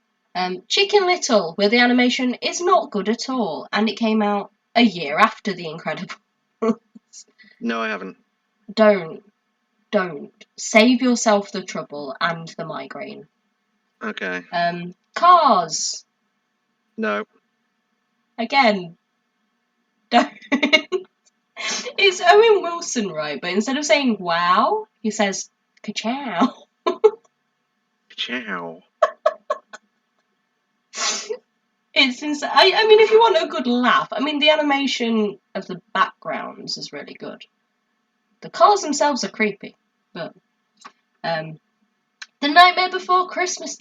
Chicken Little, where the animation is not good at all, and it came out a year after The Incredibles. No, I haven't. Don't. Save yourself the trouble and the migraine. Okay. Cars. No. Again. Don't. It's Owen Wilson, right? But instead of saying wow, he says ka-chow. Ciao. It's insane. I mean, if you want a good laugh, I mean, the animation of the backgrounds is really good. The cars themselves are creepy, but The Nightmare Before Christmas.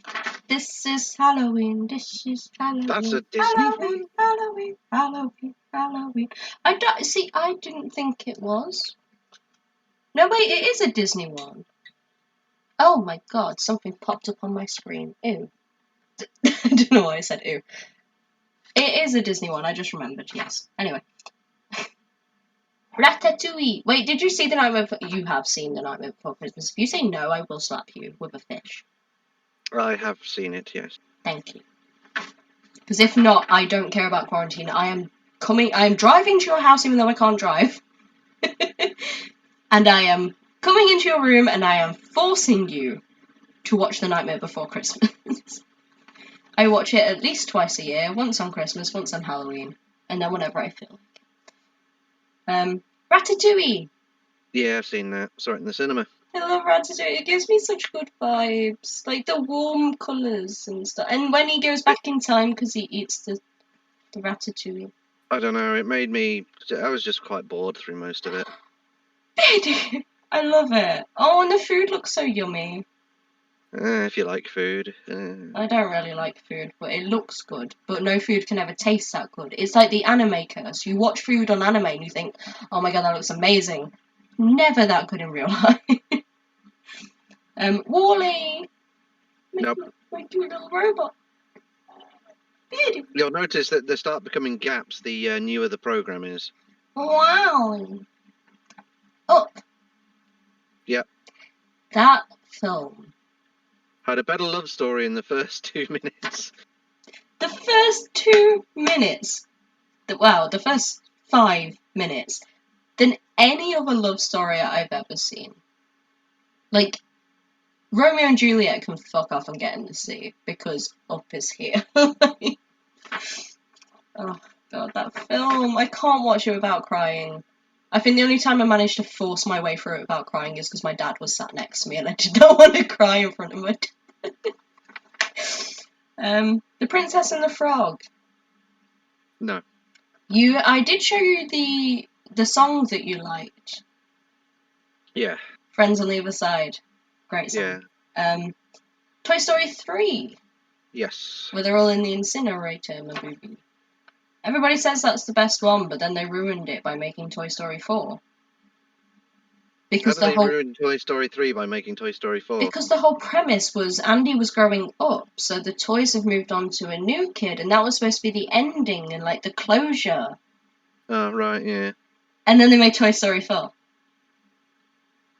This is Halloween. This is Halloween. That's a Disney Halloween, one? Halloween, Halloween, Halloween. I didn't think it was. No, wait, it is a Disney one. Oh my God, something popped up on my screen. Ew. I don't know why I said ew. It is a Disney one. I just remembered. Yes. Anyway. Ratatouille. Wait, did you see The Nightmare Before... You have seen The Nightmare Before Christmas. If you say no, I will slap you with a fish. I have seen it, yes. Thank you. Because if not, I don't care about quarantine. I am driving to your house even though I can't drive. And I am coming into your room and I am forcing you to watch The Nightmare Before Christmas. I watch it at least twice a year, once on Christmas, once on Halloween, and then whenever I feel like. Ratatouille. Yeah, I've seen that. Saw it in the cinema. I love Ratatouille. It gives me such good vibes, like the warm colours and stuff. And when he goes back in time because he eats the Ratatouille. I don't know, it made me... I was just quite bored through most of it. I love it. Oh, and the food looks so yummy. If you like food. I don't really like food, but it looks good. But no food can ever taste that good. It's like the anime curse. You watch food on anime and you think, oh my God, that looks amazing. Never that good in real life. Wall-E! Nope. My cute little robot. Beardy. You'll notice that there start becoming gaps the newer the program is. Wow. Up. Yep. That film. Had a better love story in the first 2 minutes. The first 2 minutes. The first 5 minutes. Than any other love story I've ever seen. Like, Romeo and Juliet can fuck off and get in the sea because Up is here. Oh God, that film. I can't watch it without crying. I think the only time I managed to force my way through it without crying is because my dad was sat next to me and I did not want to cry in front of my dad. The Princess and the Frog. No. I did show you the song that you liked. Yeah. Friends on the Other Side. Great song. Yeah. Toy Story 3. Yes. Where they're all in the incinerator movie. Everybody says that's the best one, but then they ruined it by making Toy Story 4. Because How did they ruin Toy Story 3 by making Toy Story 4? Because the whole premise was Andy was growing up, so the toys have moved on to a new kid, and that was supposed to be the ending and like the closure. Oh, right, yeah. And then they made Toy Story 4.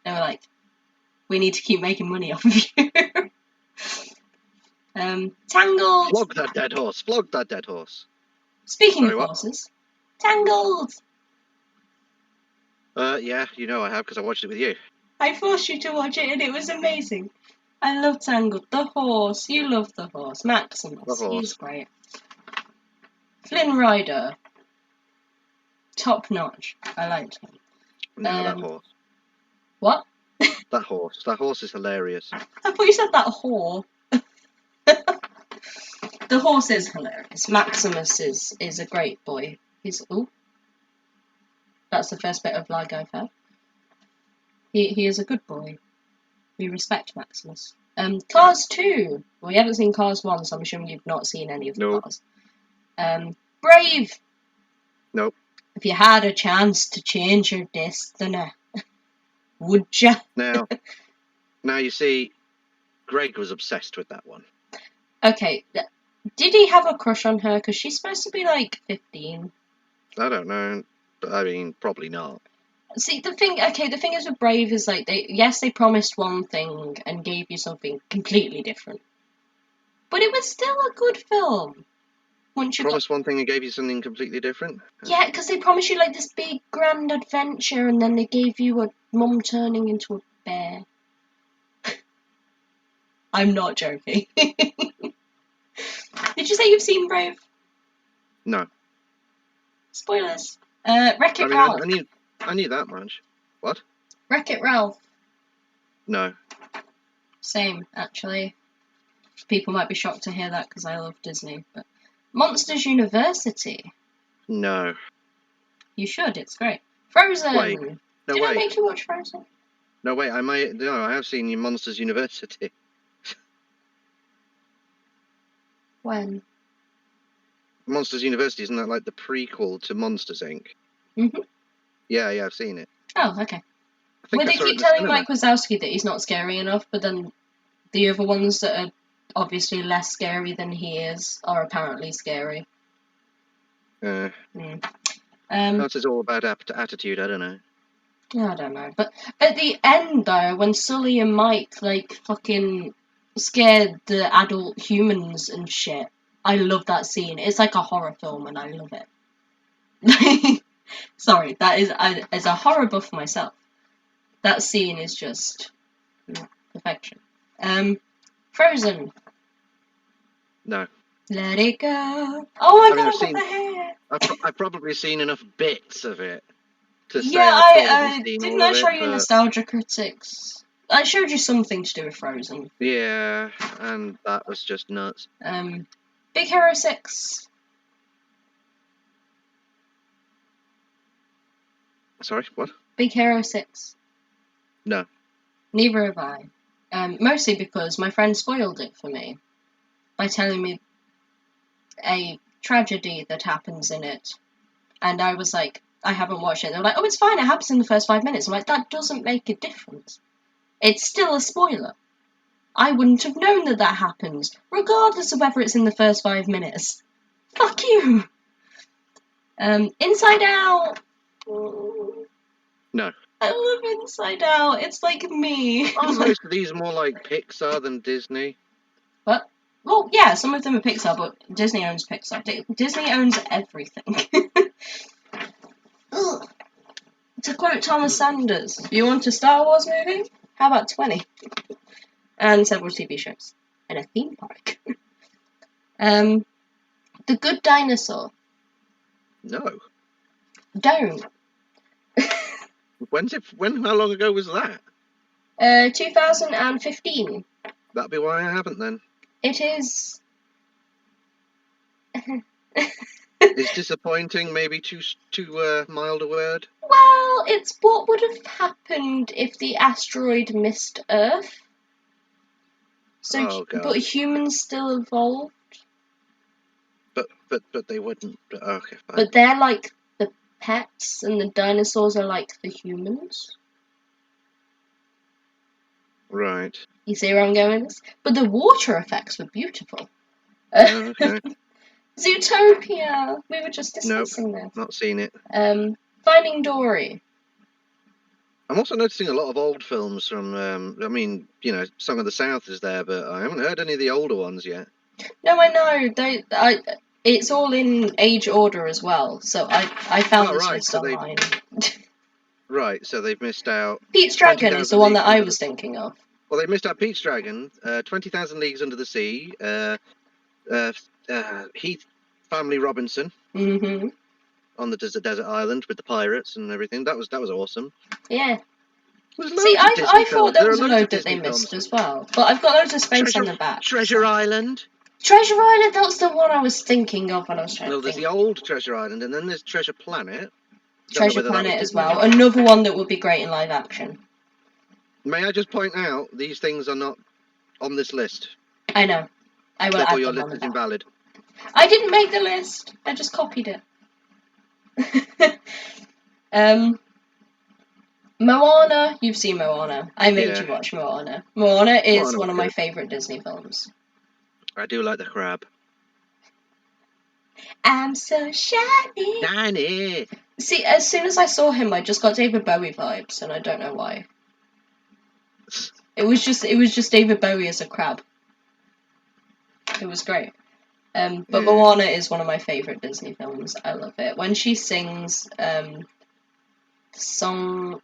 They were like, we need to keep making money off of you. Tangled! Flog that dead horse! Flog that dead horse! Speaking of horses, Tangled! Yeah, you know I have, because I watched it with you. I forced you to watch it and it was amazing. I love Tangled. The horse. You love the horse. Maximus. The horse. He's great. Flynn Rider. Top notch. I liked him. No, that horse. What? That horse. That horse is hilarious. I thought you said that whore. The horse is hilarious. Maximus is a great boy. That's the first bit of lag I've had. He is a good boy. We respect Maximus. Cars 2. Well, you haven't seen Cars 1, so I'm assuming you've not seen any of the Nope. cars. Brave. Nope. If you had a chance to change your destiny, would ya? Now you see, Greg was obsessed with that one. Okay, did he have a crush on her? Because she's supposed to be like 15. I don't know, but I mean, probably not. See, the thing is with Brave is like, they promised one thing and gave you something completely different. But it was still a good film. Once you Promised one thing and gave you something completely different? Yeah, because they promised you like this big grand adventure and then they gave you a mum turning into a bear. I'm not joking. Did you say you've seen Brave? No. Spoilers. Wreck-It Ralph. I knew that much. What? Wreck-It Ralph. No. Same, actually. People might be shocked to hear that because I love Disney. But Monsters University. No. You should, it's great. Frozen. Wait. No, Did wait. I make you watch Frozen? No, wait, I have seen Monsters University. When? Monsters University, isn't that like the prequel to Monsters, Inc.? Mm-hmm. Yeah, I've seen it. Oh, okay. I think Well, I they saw it in keep the telling cinema. Mike Wazowski that he's not scary enough, but then the other ones that are obviously less scary than he is are apparently scary. That's all about attitude, I don't know. I don't know. But at the end, though, when Sully and Mike, like, fucking scared the adult humans and shit, I love that scene. It's like a horror film, and I love it. Sorry, that is, as a horror buff myself, that scene is just perfection. Frozen. No. Let it go. Oh my god, I've got the hair. I've probably seen enough bits of it to say Yeah, I've probably seen didn't all I of show it, you but... Nostalgia Critics? I showed you something to do with Frozen. Yeah, and that was just nuts. Big Hero 6. Sorry, what? Big Hero 6. No. Neither have I. Mostly because my friend spoiled it for me by telling me a tragedy that happens in it. And I was like, I haven't watched it. They were like, oh, it's fine, it happens in the first 5 minutes. I'm like, that doesn't make a difference. It's still a spoiler. I wouldn't have known that happens, regardless of whether it's in the first 5 minutes. Fuck you! Inside Out! No. I love Inside Out. It's like me. Aren't most of these more like Pixar than Disney? What? Well, yeah, some of them are Pixar, but Disney owns Pixar. Disney owns everything. To quote Thomas Sanders, you want a Star Wars movie? How about 20? And several TV shows. And a theme park. The Good Dinosaur. No. Don't. How long ago was that? 2015. That'd be why I haven't then. It is. It's disappointing, maybe too mild a word. Well, it's what would have happened if the asteroid missed Earth. So, but humans still evolved. But they wouldn't. Okay, fine. But they're like the pets, and the dinosaurs are like the humans. Right. You see where I'm going with this? But the water effects were beautiful. Okay. Zootopia. We were just discussing this. Not seen it. Finding Dory. I'm also noticing a lot of old films from. Song of the South is there, but I haven't heard any of the older ones yet. No, I know. It's all in age order as well. So I found this list online. Right, so they've missed out. Pete's Dragon is the one that I was thinking of. Well, they missed out Pete's Dragon, 20,000 Leagues Under the Sea, Heath Family Robinson on the desert island with the pirates and everything. That was awesome. Yeah. See, I thought there was a load that they missed as well, but I've got loads of space on the back. Treasure Island. Treasure Island, that's the one I was thinking of when I was trying to think. Well, there's the old Treasure Island, and then there's Treasure Planet. Treasure Planet as well. Another one that would be great in live action. May I just point out, these things are not on this list. I know. I will Therefore, add your them on list the is back. invalid. I didn't make the list. I just copied it. Moana. You've seen Moana. I made you watch Moana. Moana is Moana one was of my good. favourite Disney films. I do like the crab. I'm so shiny. Danny! See, as soon as I saw him, I just got David Bowie vibes, and I don't know why. It was just David Bowie as a crab. It was great. But Moana is one of my favourite Disney films. I love it. When she sings the song,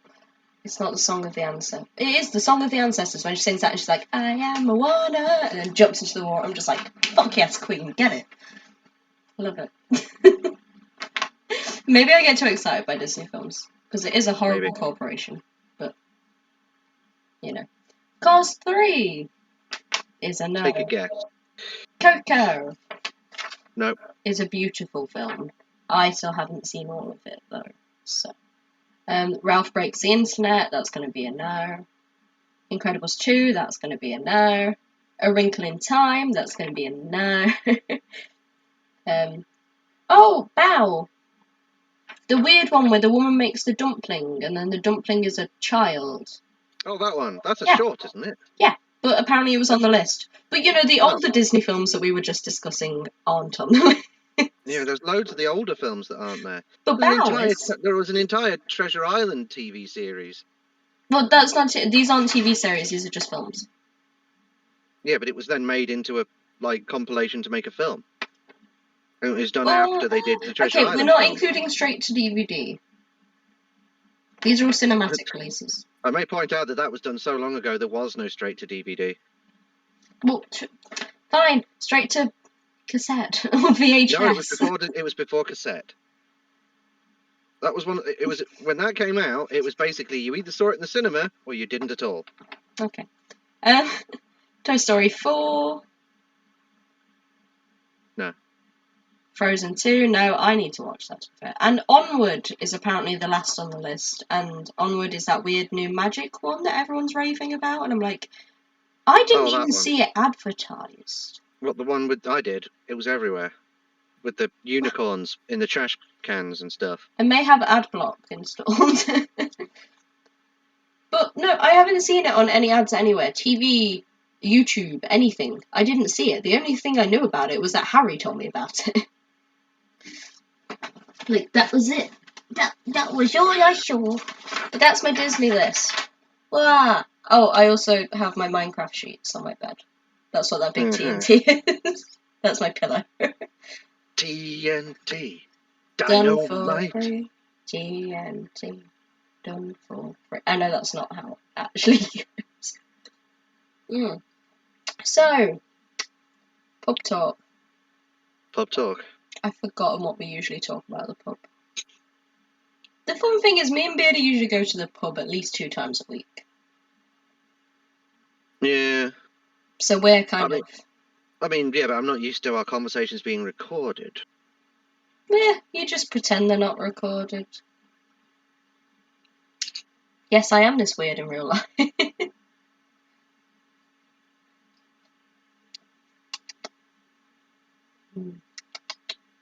it's not the Song of the Ancestors. It is the Song of the Ancestors. When she sings that and she's like, I am Moana, and then jumps into the water, I'm just like, fuck yes, queen, get it. I love it. Maybe I get too excited by Disney films, because it is a horrible corporation. But, you know. Cars 3 is a no. Take a guess. Coco. Nope. Is a beautiful film. I still haven't seen all of it though. So, Ralph Breaks the Internet. That's going to be a no. Incredibles 2. That's going to be a no. A Wrinkle in Time. That's going to be a no. Oh, Bao. The weird one where the woman makes the dumpling and then the dumpling is a child. Oh, that one. That's a short, isn't it? Yeah, but apparently it was on the list. But you know, the older Disney films that we were just discussing aren't on the list. Yeah, there's loads of the older films that aren't there. But There was an entire Treasure Island TV series. Well, that's not. These aren't TV series. These are just films. Yeah, but it was then made into a compilation to make a film. And it was done after they did the Treasure Island. Okay, we're not including straight to DVD. These are all cinematic releases. I may point out that was done so long ago there was no straight to DVD. Well, fine, straight to cassette or VHS. No, it was before cassette. That was when that came out. It was basically you either saw it in the cinema or you didn't at all. Okay. Toy Story 4. No. Frozen 2. No, I need to watch that. To be fair. And Onward is apparently the last on the list. And Onward is that weird new magic one that everyone's raving about. And I'm like, I didn't even see it advertised. Well, the one I did, it was everywhere. With the unicorns in the trash cans and stuff. It may have ad block installed. But no, I haven't seen it on any ads anywhere. TV, YouTube, anything. I didn't see it. The only thing I knew about it was that Harry told me about it. Like, that was it. That was all I saw. But that's my Disney list. Wow. Oh, I also have my Minecraft sheets on my bed. That's what that big TNT is. That's my pillow. TNT. Done for free. TNT. Done for free. I know that's not how it actually goes. So, pub talk. Pub talk. I've forgotten what we usually talk about at the pub. The fun thing is, me and Beardy usually go to the pub at least 2 times a week. Yeah. So we're kind of... I mean, yeah, but I'm not used to our conversations being recorded. Yeah, you just pretend they're not recorded. Yes, I am this weird in real life.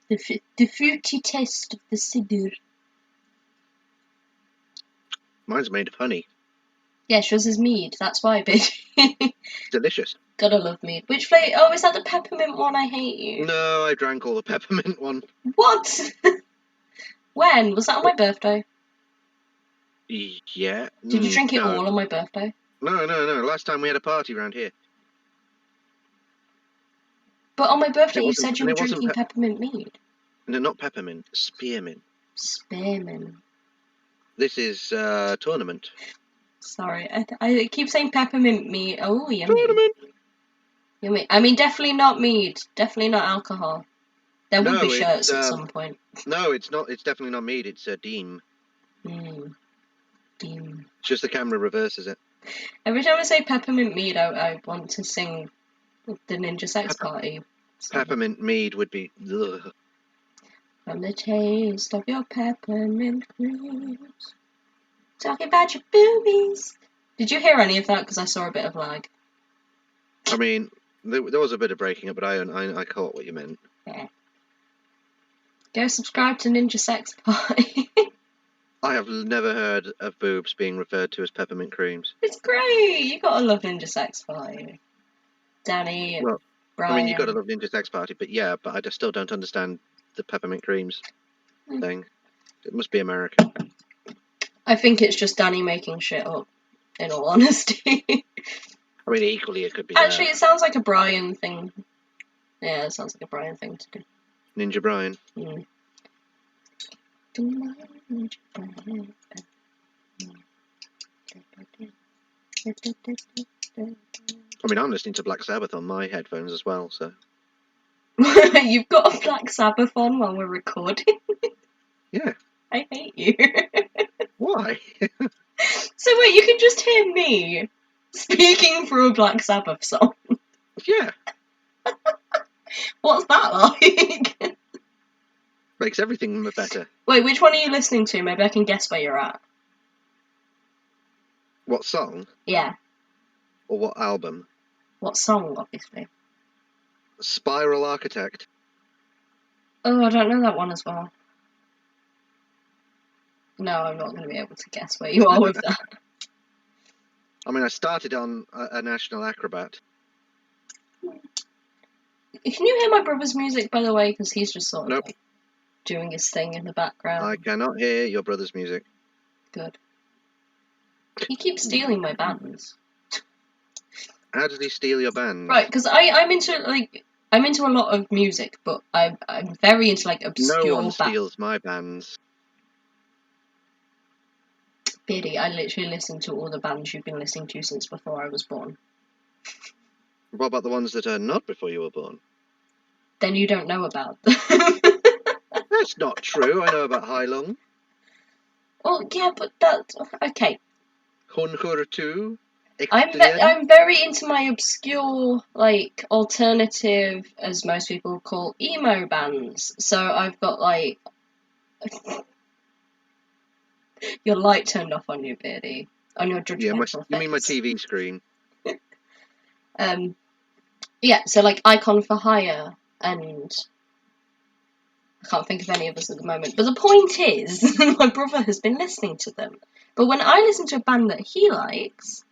The fruity taste of the cider. Mine's made of honey. Yeah, yours is mead. That's why, bitch. Delicious. Gotta love mead. Which flavour? Oh, is that the peppermint one? I hate you. No, I drank all the peppermint one. What? When? Was that on my birthday? Yeah. Did you drink it all on my birthday? No. Last time we had a party around here. But on my birthday you said you were drinking peppermint mead. No, not peppermint. Spearmint. Spearmint. This is tournament. Sorry, I keep saying peppermint mead. Oh, yummy. Tournament. Yummy. I mean, definitely not mead. Definitely not alcohol. There will be shirts at some point. No, it's not. It's definitely not mead. It's Deem. Deem. It's just the camera reverses it. Every time I say peppermint mead, I want to sing the Ninja Sex Party. Peppermint mead would be... Ugh. From the taste of your peppermint creams. Talking about your boobies. Did you hear any of that? Because I saw a bit of lag. I mean, there was a bit of breaking up, but I caught what you meant. Yeah. Go subscribe to Ninja Sex Party. I have never heard of boobs being referred to as peppermint creams. It's great. You gotta love Ninja Sex Party. Danny, Well, Brian. I mean, you got to love Ninja Sex Party, but yeah, but I just still don't understand the peppermint creams thing. It must be American. I think it's just Danny making shit up, in all honesty. I mean, equally, it could be Actually, that. it sounds like a Brian thing. Yeah, it sounds like a Brian thing to do. Ninja Brian. Mm. I mean, I'm listening to Black Sabbath on my headphones as well, so. You've got a Black Sabbath on while we're recording? Yeah. I hate you. Why? So wait, you can just hear me speaking through a Black Sabbath song? Yeah. What's that like? Makes everything better. Wait, which one are you listening to? Maybe I can guess where you're at. What song? Yeah. Or what album? What song, obviously? Spiral Architect. Oh, I don't know that one as well. No, I'm not going to be able to guess where you are with that. I mean, I started on a National Acrobat. Can you hear my brother's music, by the way? Because he's just sort of Nope. like doing his thing in the background. I cannot hear your brother's music. Good. He keeps stealing my bands. How did he steal your band? Right, because I'm into a lot of music, but I'm very into like obscure. No one steals my bands. Beardy, I literally listen to all the bands you've been listening to since before I was born. What about the ones that are not before you were born? Then you don't know about them. That's not true. I know about Heilung. Oh yeah, but that's okay. Hunhur 2. I'm very into my obscure, like, alternative, as most people call emo bands. So I've got like your light turned off on you, Beardy, on your judgmental face. You mean my TV screen? Yeah. So like Icon for Hire, and I can't think of any of us at the moment. But the point is, my brother has been listening to them. But when I listen to a band that he likes,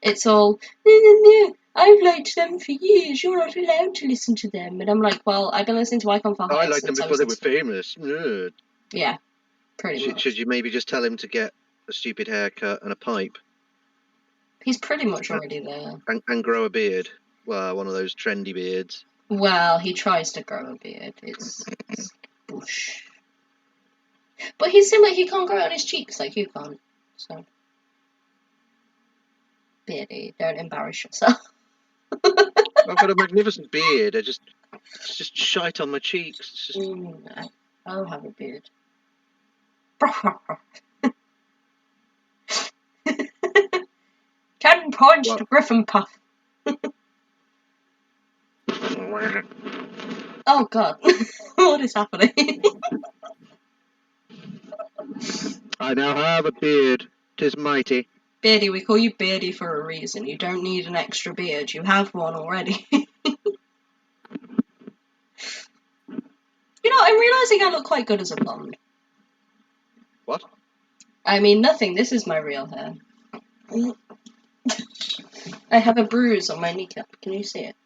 it's all, no, I've liked them for years, you're not allowed to listen to them. And I'm like, well, I've been listening to Icon for Hire I liked them before they were famous. Yeah, pretty much. Should you maybe just tell him to get a stupid haircut and a pipe? He's pretty much already there. And grow a beard. Well, one of those trendy beards. Well, he tries to grow a beard. It's bush. But he's similar, he can't grow it on his cheeks like you can't. So, Beardy, don't embarrass yourself. I've got a magnificent beard. It's just shite on my cheeks. I'll have a beard. Can punch the Griffin Puff. Oh god, what is happening? I now have a beard. 'Tis mighty. Beardy, we call you Beardy for a reason. You don't need an extra beard. You have one already. You know, I'm realising I look quite good as a blonde. What? I mean, nothing. This is my real hair. I have a bruise on my kneecap. Can you see it?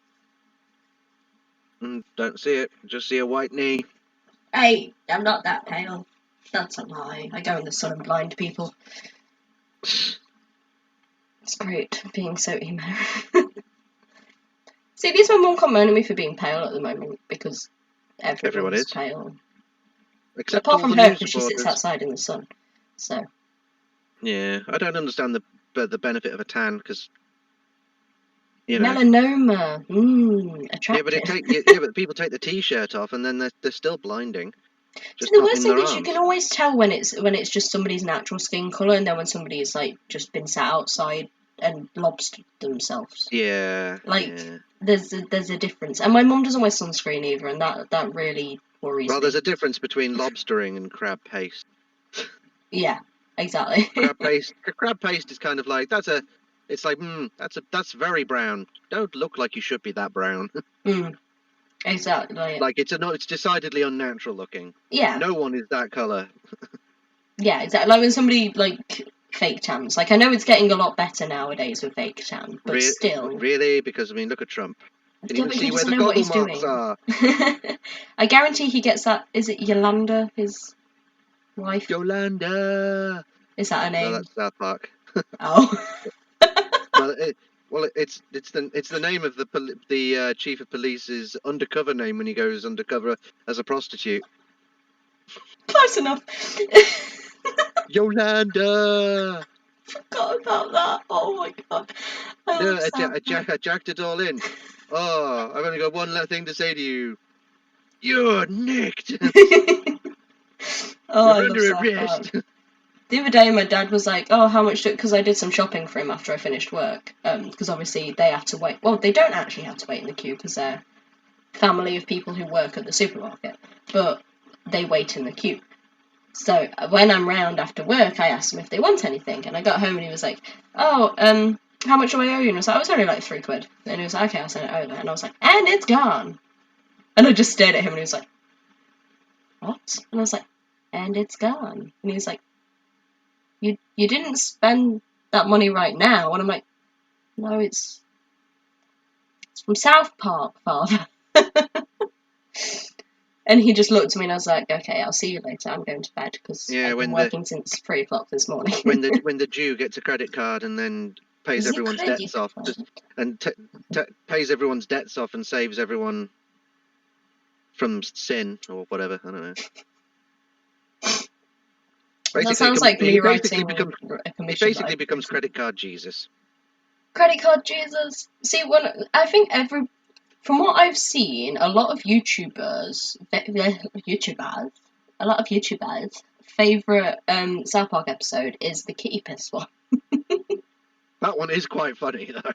Don't see it. Just see a white knee. Hey, I'm not that pale. That's a lie. I go in the sun and blind people. It's great being so emo. See, these my mum can't moan at me for being pale at the moment because everyone is pale. Except apart all from the her, news because she sits reporters. outside in the sun. So. Yeah, I don't understand the benefit of a tan because. You know. Melanoma, attractive. Yeah, but people take the t-shirt off and then they're still blinding. So the worst thing is you can always tell when it's just somebody's natural skin colour, and then when somebody is like just been sat outside and lobstered themselves. Yeah. There's a difference, and my mum doesn't wear sunscreen either, and that really worries me. Well, there's a difference between lobstering and crab paste. Yeah, exactly. Crab paste is kind of like that's very brown. Don't look like you should be that brown. Exactly. Like it's decidedly unnatural looking. Yeah. No one is that color. Yeah, exactly. Like when somebody like fake tans. Like I know it's getting a lot better nowadays with fake tan, but still. Really, because I mean, look at Trump. Can Yeah, even but he see where doesn't the know what goggle he's marks doing. are. I guarantee he gets that. Is it Yolanda, his wife? Yolanda. Is that her No, name? that's South Park. Oh. Well, it's the name of the chief of police's undercover name when he goes undercover as a prostitute. Close enough. Yolanda. Forgot about that. Oh my god. I love South Park. I jacked it all in. Oh, I've only got one last thing to say to you. You're nicked. Oh, I You're love under South Park. arrest. The other day, my dad was like, "Oh, how much?" Because I did some shopping for him after I finished work. Because obviously they have to wait. Well, they don't actually have to wait in the queue because they're family of people who work at the supermarket, but they wait in the queue. So when I'm round after work, I asked him if they want anything, and I got home and he was like, "Oh, how much do I owe you?" And I was like, "I was only like £3." And he was like, "Okay, I'll send it over." And I was like, "And it's gone." And I just stared at him and he was like, "What?" And I was like, "And it's gone." And he was like, You didn't spend that money right now." And I'm like, "No, it's from South Park, Father." And he just looked at me and I was like, "Okay, I'll see you later. I'm going to bed because I've been working since 3 o'clock this morning." when the Jew gets a credit card and then pays Is it everyone's credit debts off, card? and pays everyone's debts off and saves everyone from sin or whatever. I don't know. That sounds like me writing a He commission. basically becomes credit card Jesus. Credit card Jesus. See, I think from what I've seen, a lot of YouTubers, favorite South Park episode is the kitty piss one. That one is quite funny though.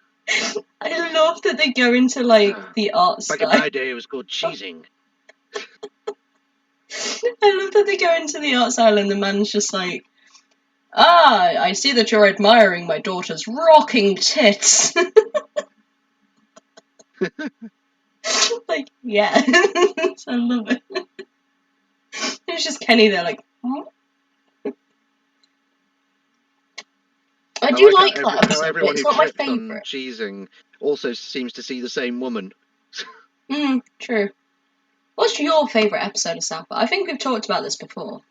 I love that they go into like the art Back style. in my day, it was called cheesing. I love that they go into the art style and the man's just like, I see that you're admiring my daughter's rocking tits. Like, yeah. I love it. It's just Kenny there like, huh? I do like that how episode, but everyone it's who not my trips on favourite. cheesing also seems to see the same woman. True. What's your favourite episode of South Park? I think we've talked about this before.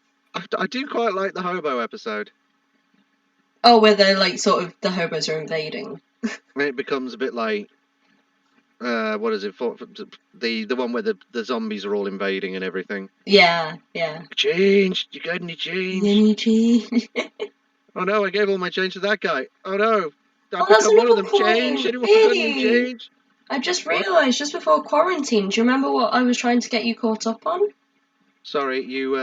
I do quite like the hobo episode. Oh, where they're like sort of the hobos are invading. It becomes a bit like what is it for the one where the zombies are all invading and everything. Yeah. Change. You got any change? Any change? Oh no, I gave all my change to that guy. Oh no, I've That's become one of another them. Change. point. Anyone got any Beardy. change? I just What? realised just before quarantine. Do you remember what I was trying to get you caught up on? Sorry, you.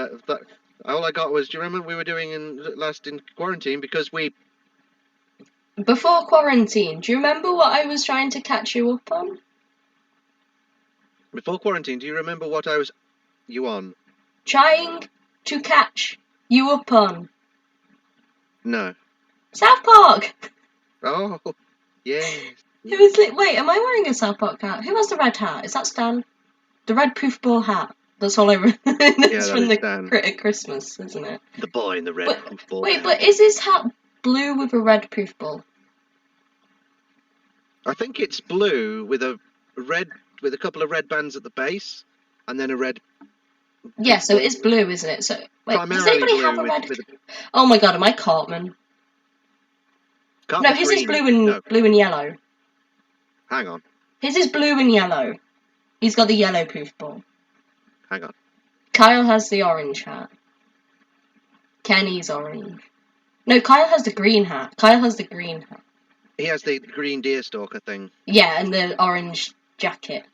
All I got was. Do you remember we were doing in quarantine because we. Before quarantine, do you remember what I was trying to catch you up on? Before quarantine, do you remember what I was. You on? Trying to catch you up on. No. South Park! Oh, yes. Who is it? Wait, am I wearing a South Park hat? Who has the red hat? Is that Stan? The red poofball hat. That's all I remember. It's that from is the Stan. Critic Christmas, isn't it? The boy in the red football Wait, hat. but is his hat blue with a red poofball? I think it's blue with a couple of red bands at the base, and then a red. Yeah, so it is blue, isn't it? So wait, does Primarily anybody have blue a red? with Oh my god, am I Cartman? No, his is blue and yellow. Hang on. His is blue and yellow. He's got the yellow poofball. Hang on. Kyle has the orange hat. Kenny's orange. No, Kyle has the green hat. He has the green deerstalker thing. Yeah, and the orange jacket.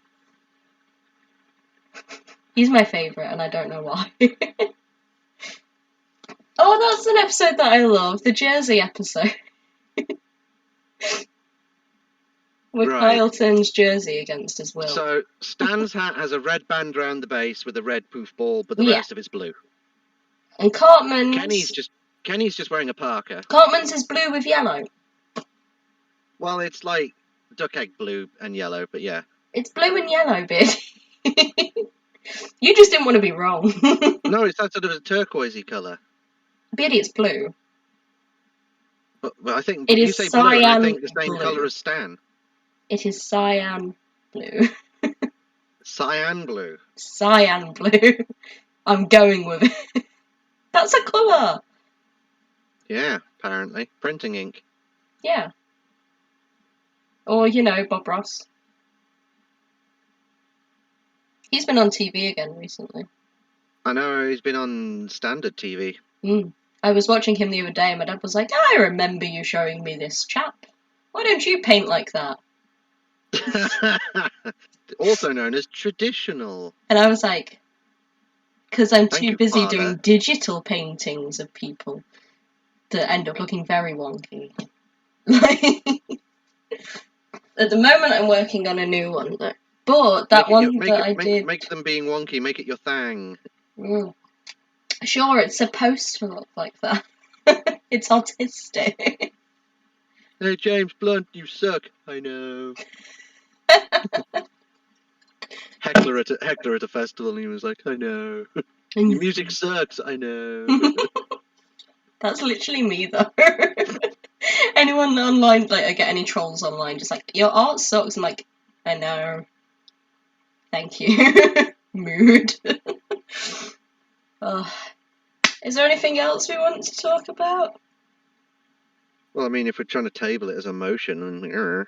He's my favourite, and I don't know why. Oh, that's an episode that I love. The Jersey episode. Where Kyle turns Jersey against his will. So, Stan's hat has a red band around the base with a red poof ball, but the rest of it's blue. And Cartman's... Kenny's just wearing a parka. Cartman's is blue with yellow. Well, it's like duck egg blue and yellow, but yeah. It's blue and yellow, Beardy. You just didn't want to be wrong. No, it's that sort of a turquoisey colour. Beardy, it's blue. But I think It you is say blue, and I cyan think the same blue. colour as Stan. It is cyan blue. Cyan blue. Cyan blue. I'm going with it. That's a colour. Yeah, apparently. Printing ink. Yeah. Or, you know, Bob Ross. He's been on TV again recently. I know, he's been on standard TV. I was watching him the other day and my dad was like, I remember you showing me this chap. Why don't you paint like that? Also known as traditional. And I was like, because I'm Thank too you, busy Father. doing digital paintings of people that end up looking very wonky. At the moment, I'm working on a new one, though. But that Make them being wonky, make it your thing. Sure, it's supposed to look like that. It's autistic. Hey, James Blunt, you suck. I know. Heckler at a festival, and he was like, I know. Your music sucks. I know. That's literally me, though. Anyone online, like, I get any trolls online, just like, your art sucks. I'm like, I know. Thank you. Mood. Is there anything else we want to talk about? Well, I mean, if we're trying to table it as emotion, and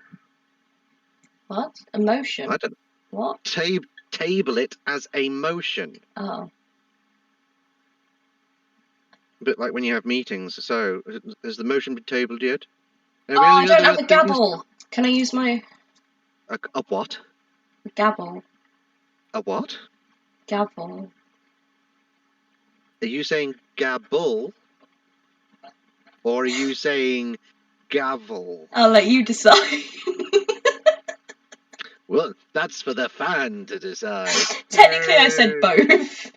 What? Emotion? I don't. What? Table it as a motion. Oh. A bit like when you have meetings. So, has the motion been tabled yet? Oh, I don't have a gavel. Can I use my... A what? A gavel. A what? Gavel. Are you saying gabble? Or are you saying gavel? I'll let you decide. Well, that's for the fan to decide. Technically, I said both.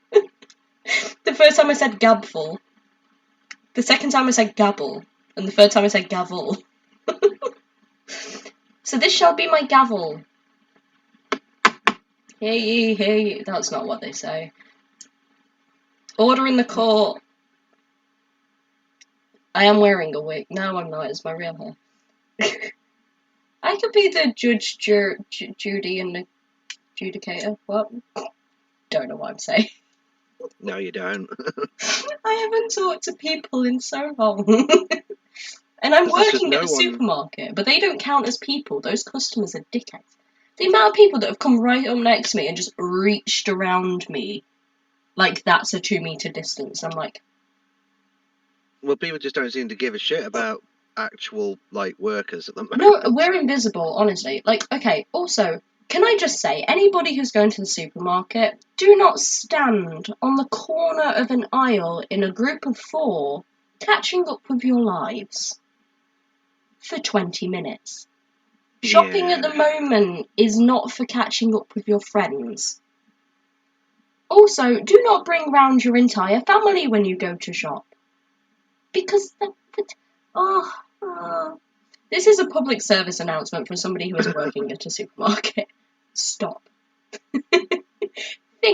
The first time I said gabful. The second time I said gabble. And the third time I said gavel. So this shall be my gavel. Hear ye, hear ye. That's not what they say. Order in the court. I am wearing a wig. No, I'm not. It's my real hair. I could be the judge, Judy, and the adjudicator. What? Don't know what I'm saying. No, you don't. I haven't talked to people in so long. And I'm working at the supermarket, but they don't count as people. Those customers are dickheads. The amount of people that have come right up next to me and just reached around me, like that's a 2-meter distance. I'm like... Well, people just don't seem to give a shit about actual, like, workers at the moment. No, we're invisible, honestly. Like, okay, also... Can I just say, anybody who's going to the supermarket, do not stand on the corner of an aisle in a group of 4, catching up with your lives for 20 minutes. Shopping at the moment is not for catching up with your friends. Also, do not bring round your entire family when you go to shop. Because this is a public service announcement from somebody who is working at a supermarket. Stop.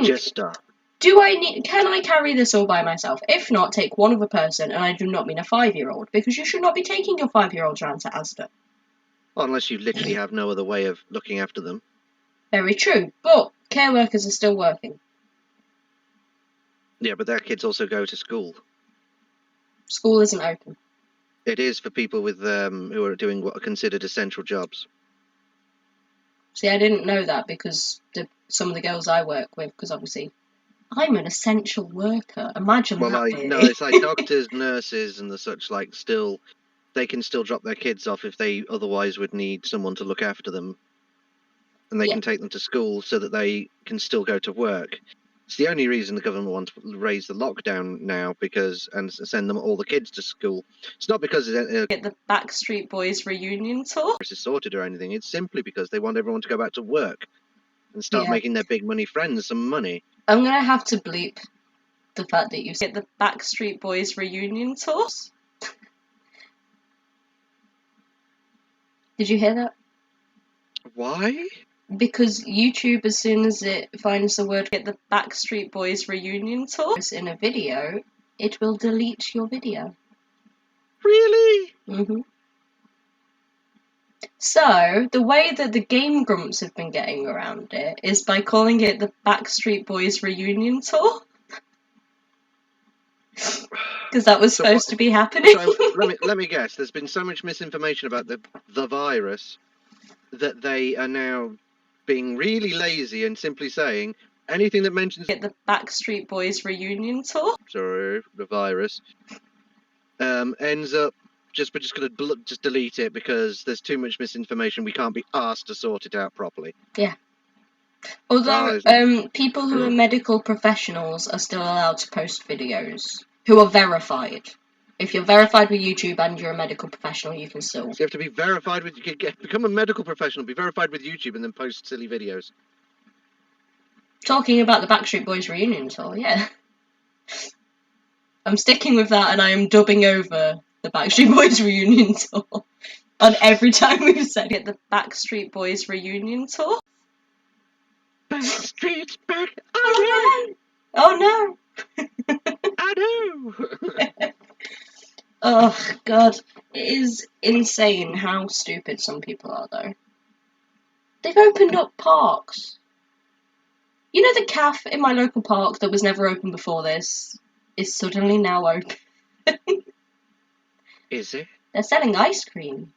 Just stop. Can I carry this all by myself? If not, take one other person, and I do not mean a 5-year-old, because you should not be taking your 5-year-olds around to Asda. Well, unless you literally have no other way of looking after them. Very true, but care workers are still working. Yeah, but their kids also go to school. School isn't open. It is for people with who are doing what are considered essential jobs. See, I didn't know that because some of the girls I work with, because obviously I'm an essential worker. Imagine that. No, it's like doctors, nurses, and the such like. Still, they can still drop their kids off if they otherwise would need someone to look after them, and they can take them to school so that they can still go to work. It's the only reason the government wants to raise the lockdown now and send them all the kids to school. It's not because Get the Backstreet Boys reunion tour. It's sorted or anything. It's simply because they want everyone to go back to work and start making their big money friends some money. I'm gonna have to bleep The fact that you get the Backstreet Boys reunion tours. Did you hear that? Why? Because YouTube, as soon as it finds the word "get the Backstreet Boys reunion tour" in a video, it will delete your video. Really? Mm-hmm. So, the way that the Game Grumps have been getting around it is by calling it the Backstreet Boys reunion tour. Because that was supposed to be happening. So let me guess. There's been so much misinformation about the virus that they are now being really lazy and simply saying anything that mentions get the Backstreet Boys reunion tour. Sorry, the virus ends up we're just going to just delete it because there's too much misinformation. We can't be asked to sort it out properly. Yeah. Although people who are medical professionals are still allowed to post videos who are verified. If you're verified with YouTube and you're a medical professional, you can still. So you have to be verified with. Become a medical professional, be verified with YouTube, and then post silly videos. Talking about the Backstreet Boys reunion tour, yeah. I'm sticking with that, and I am dubbing over the Backstreet Boys reunion tour on every time we've said it. The Backstreet Boys reunion tour. Backstreet's back. Oh no! I know. Oh god, it is insane how stupid some people are, though. They've opened up parks. You know the cafe in my local park that was never open before this is suddenly now open. Is it? They're selling ice cream.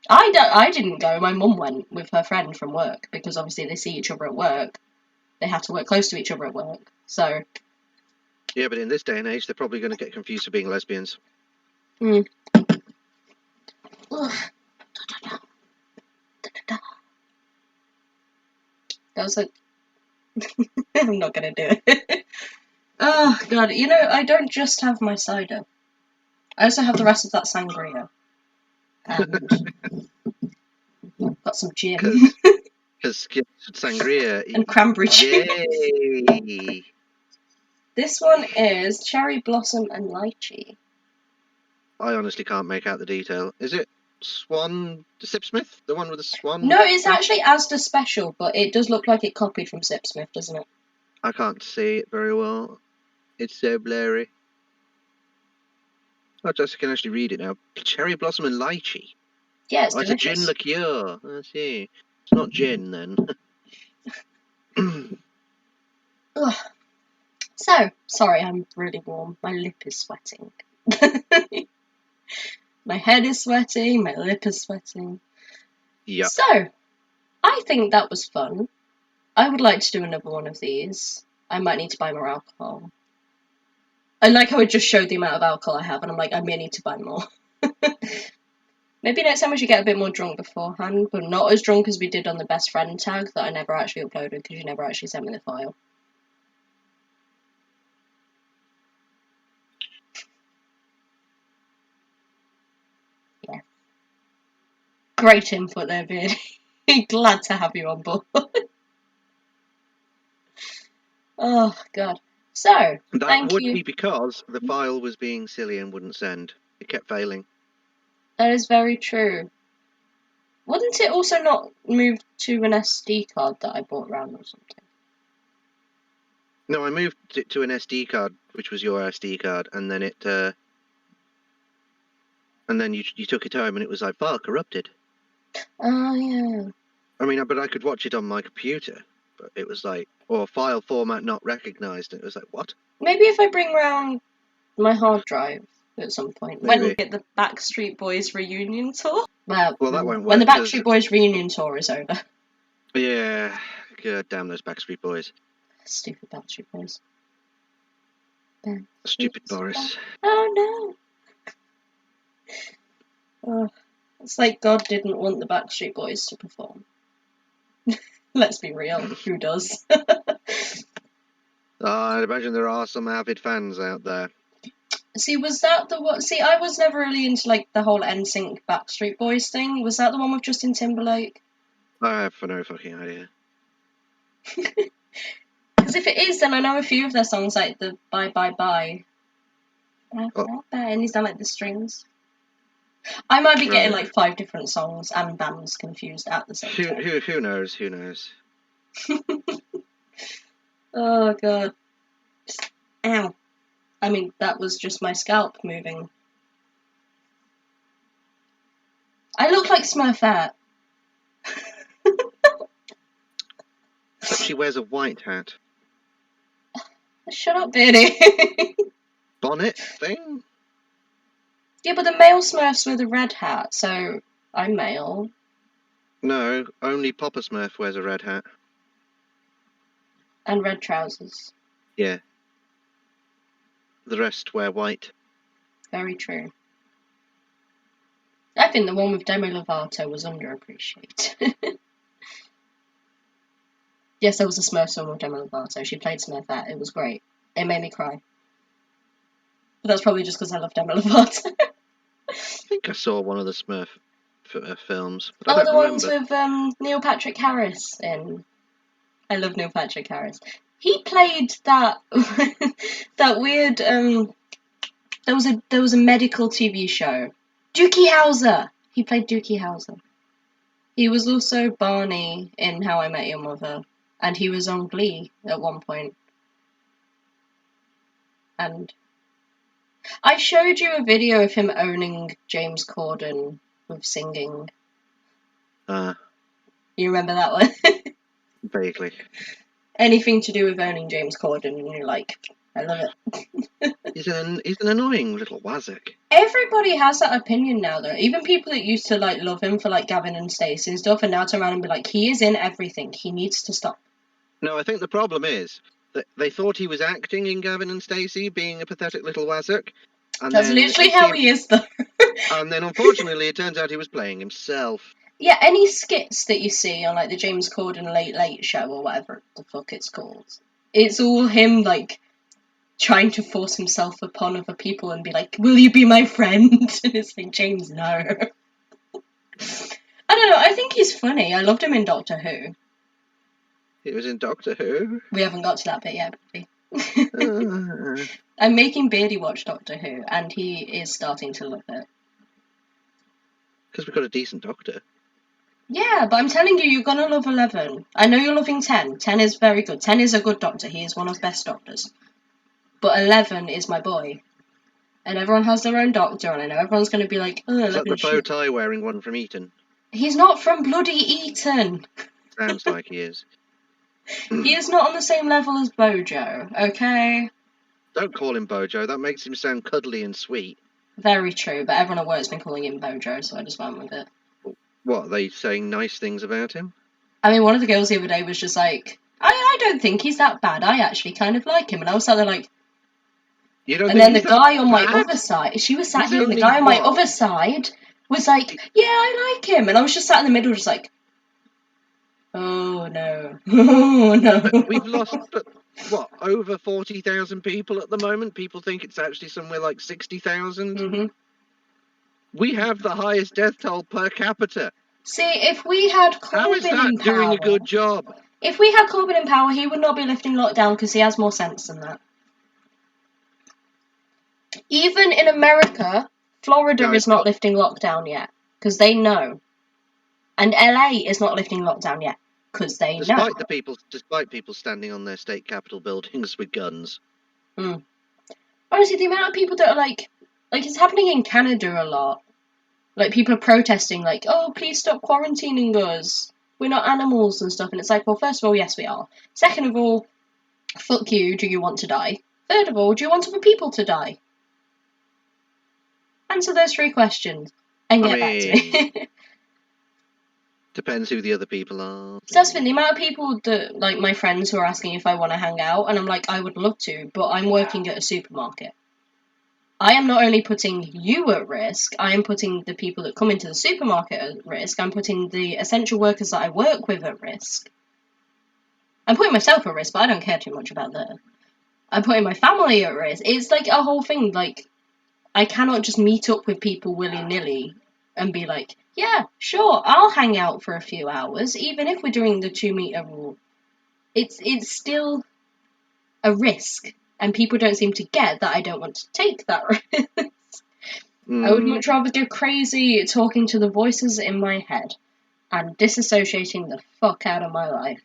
I didn't go. My mum went with her friend from work because obviously they see each other at work. They have to work close to each other at work. So. Yeah, but in this day and age, they're probably going to get confused for being lesbians. Ugh. That was like. I'm not gonna do it. Oh god, you know, I don't just have my cider. I also have the rest of that sangria. And got some gin. Because sangria. And cranberry juice. Yay! This one is cherry blossom and lychee. I honestly can't make out the detail. Is it Swan Sipsmith? The one with the swan? No, it's actually Asda Special, but it does look like it copied from Sipsmith, doesn't it? I can't see it very well. It's so blurry. I just can actually read it now. Cherry blossom and lychee. Yeah, it's delicious. It's a gin liqueur. I see. It's not gin then. Ugh. So, sorry, I'm really warm. My lip is sweating. My head is sweating, my lip is sweating. Yeah. So, I think that was fun. I would like to do another one of these. I might need to buy more alcohol. I like how it just showed the amount of alcohol I have, and I'm like, I may need to buy more. Maybe next time we should get a bit more drunk beforehand, but not as drunk as we did on the best friend tag that I never actually uploaded because you never actually sent me the file. Yeah. Great input there, Beardy. Glad to have you on board. Oh, God. So, that would be because the file was being silly and wouldn't send. It kept failing. That is very true. Wouldn't it also not move to an SD card that I bought around or something? No, I moved it to an SD card, which was your SD card, and then it, and then you took it home, and it was like file corrupted. Oh yeah. I mean, but I could watch it on my computer, but it was like, or file format not recognized. And it was like, what? Maybe if I bring round my hard drive at some point. Maybe. When we get the Backstreet Boys reunion tour. Well, that won't work. When the Backstreet Boys reunion tour is over. Yeah. God damn those Backstreet Boys. Stupid Backstreet Boys. Stupid Boris. Oh no. Oh, it's like God didn't want the Backstreet Boys to perform. Let's be real. Who does? I'd imagine there are some avid fans out there. See, was that the one? See, I was never really into like the whole NSYNC Backstreet Boys thing. Was that the one with Justin Timberlake? I have no fucking idea. Because if it is, then I know a few of their songs, like the Bye Bye Bye. And he's done like the strings. I might be getting like 5 different songs and bands confused at the same time. Who knows? Who knows? Oh god. Ow. I mean, that was just my scalp moving. I look like Smurfette. Except she wears a white hat. Shut up, Beardy. Bonnet thing? Yeah, but the male Smurfs wear the red hat, so I'm male. No, only Papa Smurf wears a red hat. And red trousers. Yeah. The rest wear white. Very true. I think the one with Demi Lovato was underappreciated. Yes, there was a Smurf song with Demi Lovato. She played Smurfette. It was great. It made me cry. But that's probably just because I love Demi Lovato. I think I saw one of the Smurf films, but I don't the remember. ones with Neil Patrick Harris in. I love Neil Patrick Harris. He played that that weird. There was a medical TV show. Dookie Howser. He played Dookie Howser. He was also Barney in How I Met Your Mother, and he was on Glee at one point. And I showed you a video of him owning James Corden with singing. You remember that one? Vaguely. Anything to do with owning James Corden, and you're like, I love it. He's an annoying little wazzock. Everybody has that opinion now, though. Even people that used to like love him for like Gavin and Stacey and stuff, and now turn around and be like, he is in everything. He needs to stop. No, I think the problem is that they thought he was acting in Gavin and Stacey, being a pathetic little wazzock. And That's literally how he is, though. And then, unfortunately, it turns out he was playing himself. Yeah, any skits that you see on like the James Corden Late Late Show or whatever the fuck it's called, it's all him like trying to force himself upon other people and be like, "Will you be my friend?" And it's like, James, no. I don't know. I think he's funny. I loved him in Doctor Who. He was in Doctor Who. We haven't got to that bit yet. I'm making Beardy watch Doctor Who, and he is starting to love it. Because we've got a decent doctor. Yeah, but I'm telling you, you're gonna love 11. I know you're loving 10. 10 is very good. 10 is a good doctor. He is one of the best doctors. But 11 is my boy. And everyone has their own doctor, and I know everyone's gonna be like, oh, 11 is that the bow tie wearing one from Eton? He's not from bloody Eton. Sounds like he is. He is not on the same level as Bojo, okay? Don't call him Bojo. That makes him sound cuddly and sweet. Very true, but everyone at work's been calling him Bojo, so I just went with it. What, are they saying nice things about him? I mean, one of the girls the other day was just like, I don't think he's that bad. I actually kind of like him. And I was sat there like... You don't and think then the he's guy on my bad? other side... She was sat He's here, and the only guy on my what? other side was like, yeah, I like him. And I was just sat in the middle just like... Oh, no. Oh, no. But we've lost, what, over 40,000 people at the moment? People think it's actually somewhere like 60,000? Mm-hmm. We have the highest death toll per capita. See, if we had Corbyn How is that in power, doing a good job? If we had Corbyn in power, he would not be lifting lockdown because he has more sense than that. Even in America, Florida is not lifting lockdown yet because they know. And LA is not lifting lockdown yet because they know. Despite people standing on their state capitol buildings with guns. Honestly, the amount of people that are like it's happening in Canada a lot. Like, people are protesting, like, oh, please stop quarantining us. We're not animals and stuff. And it's like, well, first of all, yes, we are. Second of all, fuck you, do you want to die? Third of all, do you want other people to die? Answer those 3 questions and get back to me. Depends who the other people are. So that's been the amount of people that, like, my friends who are asking if I want to hang out, and I'm like, I would love to, but I'm working at a supermarket. I am not only putting you at risk, I am putting the people that come into the supermarket at risk, I'm putting the essential workers that I work with at risk. I'm putting myself at risk, but I don't care too much about that. I'm putting my family at risk. It's like a whole thing, like, I cannot just meet up with people willy-nilly and be like, yeah, sure, I'll hang out for a few hours, even if we're doing the 2 meter rule. It's still a risk, and people don't seem to get that I don't want to take that risk. I would much rather go crazy talking to the voices in my head and disassociating the fuck out of my life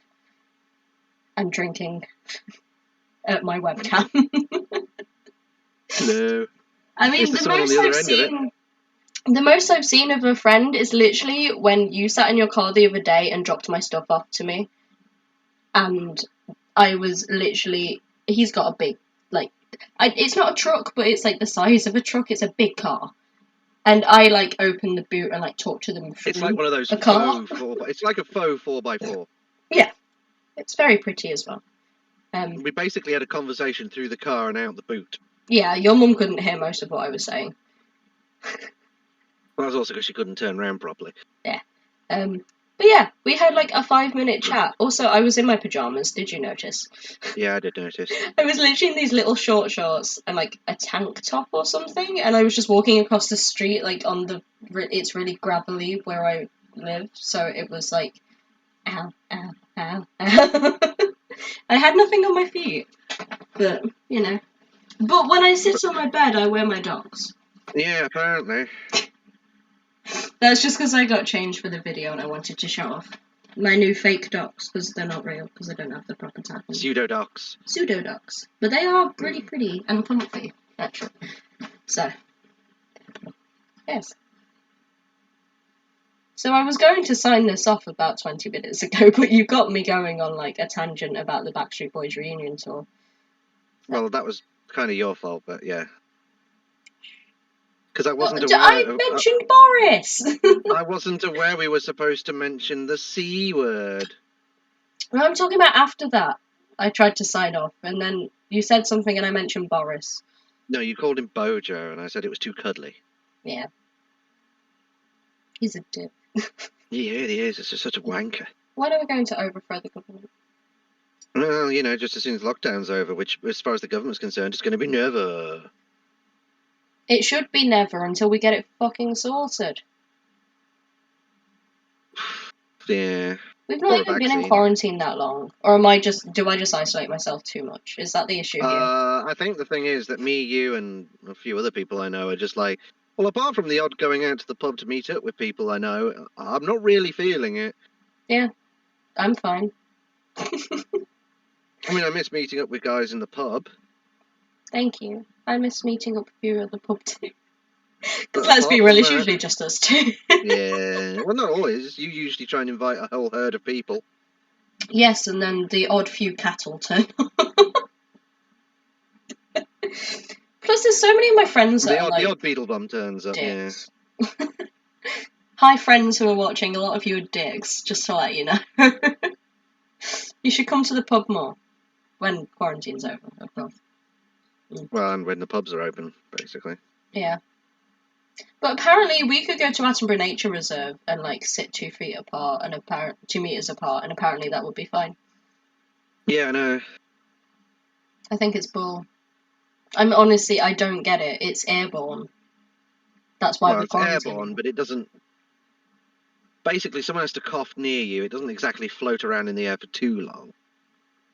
and drinking at my webcam. No. I mean, There's someone on the other end of it. the most I've seen of a friend is literally when you sat in your car the other day and dropped my stuff off to me. And I was literally, he's got a big, like, it's not a truck, but it's like the size of a truck. It's a big car. And I like open the boot and like talk to them through It's like one of those the car. it's like a faux 4x4. Yeah, it's very pretty as well. We basically had a conversation through the car and out the boot. Yeah, your mum couldn't hear most of what I was saying. Well, that was also because she couldn't turn around properly. Yeah. But yeah, we had like a 5-minute chat. Also, I was in my pajamas. Did you notice? Yeah, I did notice. I was literally in these little short shorts and like a tank top or something, and I was just walking across the street like on the. It's really gravelly where I live, so it was like, ow, ow, ow, ow. I had nothing on my feet, but you know. But when I sit on my bed, I wear my docs. Yeah, apparently. That's just because I got changed for the video and I wanted to show off my new fake docs because they're not real because I don't have the proper tag. Pseudo-docs. Pseudo-docs. But they are pretty and comfy, actually. So, yes. So I was going to sign this off about 20 minutes ago, but you got me going on like a tangent about the Backstreet Boys reunion tour. Well, that was kind of your fault, but yeah. Because I wasn't aware. I mentioned Boris! I wasn't aware we were supposed to mention the C word. I'm talking about after that. I tried to sign off, and then you said something and I mentioned Boris. No, you called him Bojo, and I said it was too cuddly. Yeah. He's a dick. He really is. It's just such a wanker. When are we going to overthrow the government? Well, you know, just as soon as lockdown's over, which, as far as the government's concerned, it's going to be never. It should be never until we get it fucking sorted. Yeah. We've not even been in quarantine that long. Or do I just isolate myself too much? Is that the issue here? I think the thing is that me, you, and a few other people I know are just like, well, apart from the odd going out to the pub to meet up with people I know, I'm not really feeling it. Yeah, I'm fine. I mean, I miss meeting up with guys in the pub. Thank you. I miss meeting up with you at the pub too. Because let's be real, it's usually just us two. Yeah, well, not always. You usually try and invite a whole herd of people. Yes, and then the odd few cattle turn up. Plus, there's so many of my friends that are like... The odd beetle bum turns up, dicks. Yeah. Hi, friends who are watching. A lot of you are dicks, just to let you know. You should come to the pub more. When quarantine's over, of course. Well, and when the pubs are open, basically. Yeah. But apparently we could go to Attenborough Nature Reserve and like sit 2 feet apart and 2 meters apart, and apparently that would be fine. Yeah, I know. I think it's bull. Honestly, I don't get it. It's airborne. That's why we're quarantining. It's airborne, but it doesn't. Basically, someone has to cough near you. It doesn't exactly float around in the air for too long.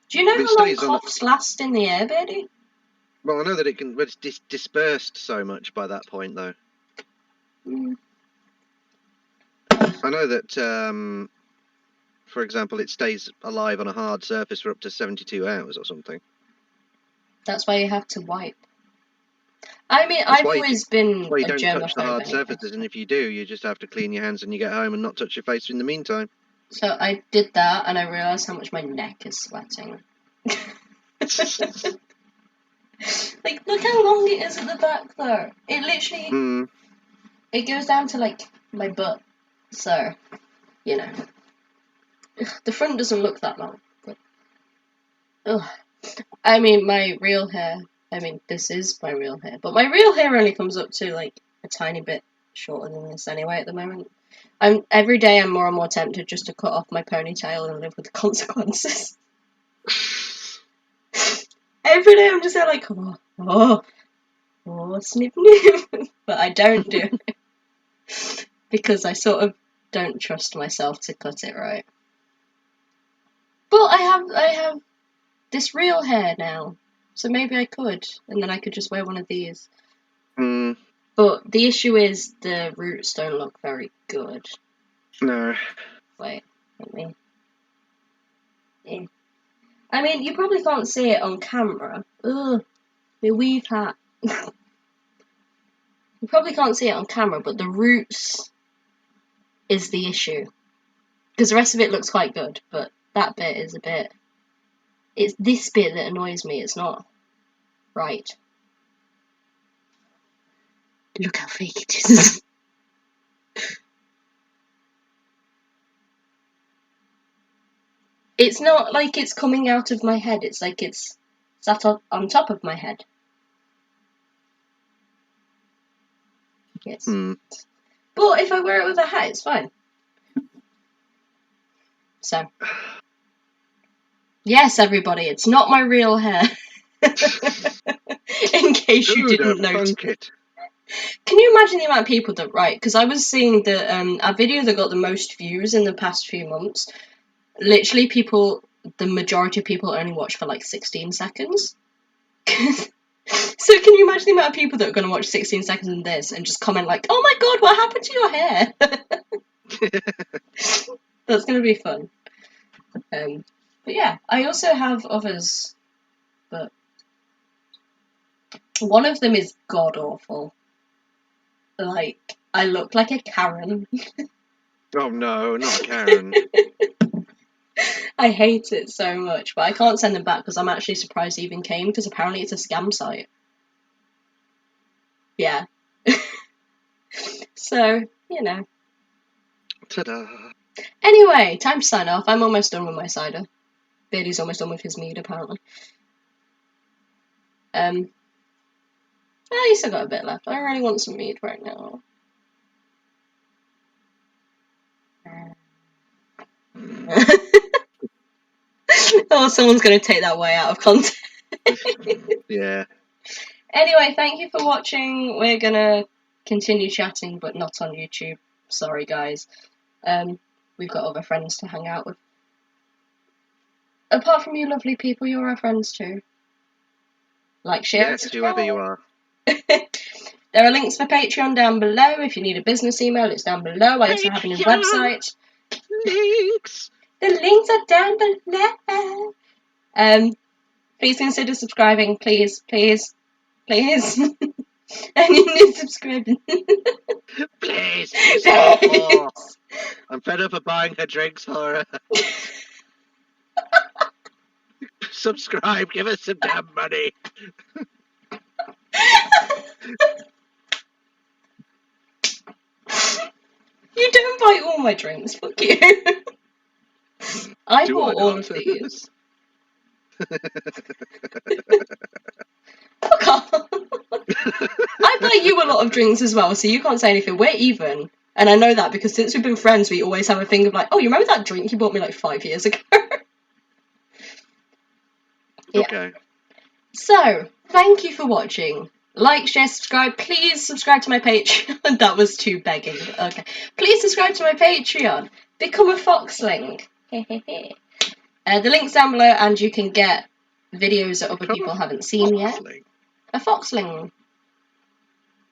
Do you know how long coughs last in the air, Beardy? Well, I know that it can, but it's dispersed so much by that point, though. I know that, for example, it stays alive on a hard surface for up to 72 hours or something. That's why you have to wipe. I mean, I've always been a germaphobe. You don't touch the hard surfaces, and if you do, you just have to clean your hands when you get home and not touch your face in the meantime. So I did that, and I realised how much my neck is sweating. Like, look how long it is at the back, though. It literally... It goes down to, like, my butt. So, you know. The front doesn't look that long. But... I mean, my real hair... I mean, this is my real hair. But my real hair only comes up to, like, a tiny bit shorter than this anyway at the moment. Every day I'm more and more tempted just to cut off my ponytail and live with the consequences. Every day I'm just there like, oh, snip nip. But I don't do it. Because I sort of don't trust myself to cut it right. But I have this real hair now. So maybe I could, and then I could just wear one of these. Mm, But the issue is the roots don't look very good. no. Wait, let me. Yeah. I mean, you probably can't see it on camera. Ugh, my weave hat. You probably can't see it on camera, but the roots is the issue. Because the rest of it looks quite good, but that bit is a bit... It's this bit that annoys me, it's not right. Look how fake it is. It's not like it's coming out of my head, it's like it's sat on top of my head. Yes. Mm. But if I wear it with a hat, it's fine. So. Yes, everybody, it's not my real hair. In case you didn't notice. It. Can you imagine the amount of people that write? Because I was seeing the a video that got the most views in the past few months. Literally, the majority of people only watch for like 16 seconds. So can you imagine the amount of people that are going to watch 16 seconds in this and just comment like, "Oh my god, what happened to your hair?" That's going to be fun. But yeah, I also have others, but one of them is god awful. Like, I look like a Karen. Oh no, not Karen. I hate it so much, but I can't send them back because I'm actually surprised it even came, because apparently it's a scam site. Yeah. So, you know. Ta-da. Anyway, time to sign off. I'm almost done with my cider. Beardy's almost done with his mead, apparently. I still got a bit left. I really want some mead right now. Oh, someone's going to take that way out of context. Yeah. Anyway, thank you for watching. We're going to continue chatting, but not on YouTube. Sorry, guys. We've got other friends to hang out with. Apart from you lovely people, you're our friends too. Like, share, and Yes, whoever you are. There are links for Patreon down below. If you need a business email, it's down below. I also have a new website. Links. The links are down below. Please consider subscribing, please. I need subscribing. Please. Please. Oh, I'm fed up of buying her drinks for her. Subscribe, give us some damn money. You don't buy all my drinks, fuck you. I bought all of these. Fuck off. I buy you a lot of drinks as well, so you can't say anything. We're even. And I know that because since we've been friends, we always have a thing of like, oh, you remember that drink you bought me like 5 years ago? Yeah. Okay. So, thank you for watching. Like, share, subscribe. Please subscribe to my Patreon. That was too begging. Okay. Please subscribe to my Patreon. Become a Foxling. The link's down below, and you can get videos that other people haven't seen yet. A Foxling.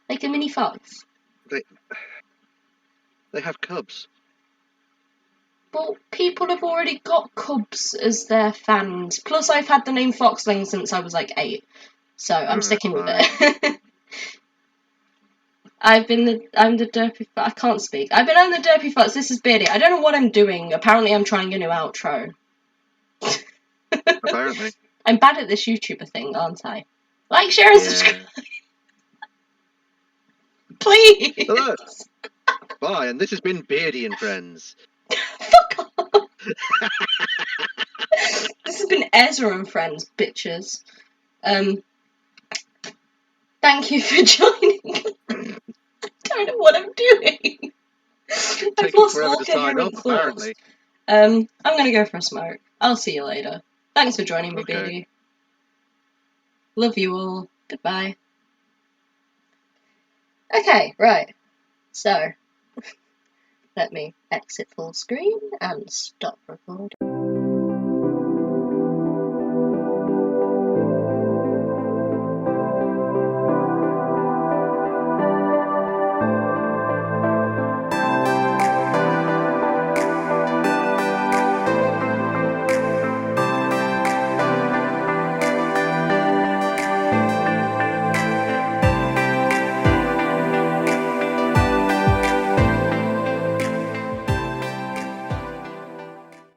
Like a mini fox. They have cubs. But people have already got cubs as their fans. Plus, I've had the name Foxling since I was like 8. So, I'm sticking with it. I'm the derpy. I can't speak. I'm the derpy fox. This is Beardy. I don't know what I'm doing. Apparently, I'm trying a new outro. Apparently. I'm bad at this YouTuber thing, aren't I? Like, share, and subscribe. Please. Hello. Bye, and this has been Beardy and Friends. Fuck off. This has been Ezra and Friends, bitches. Thank you for joining. I don't know what I'm doing. I've lost all coherent thoughts. I'm gonna go for a smoke. I'll see you later. Thanks for joining me, Beardy. Love you all. Goodbye. Okay, right. So, let me exit full screen and stop recording.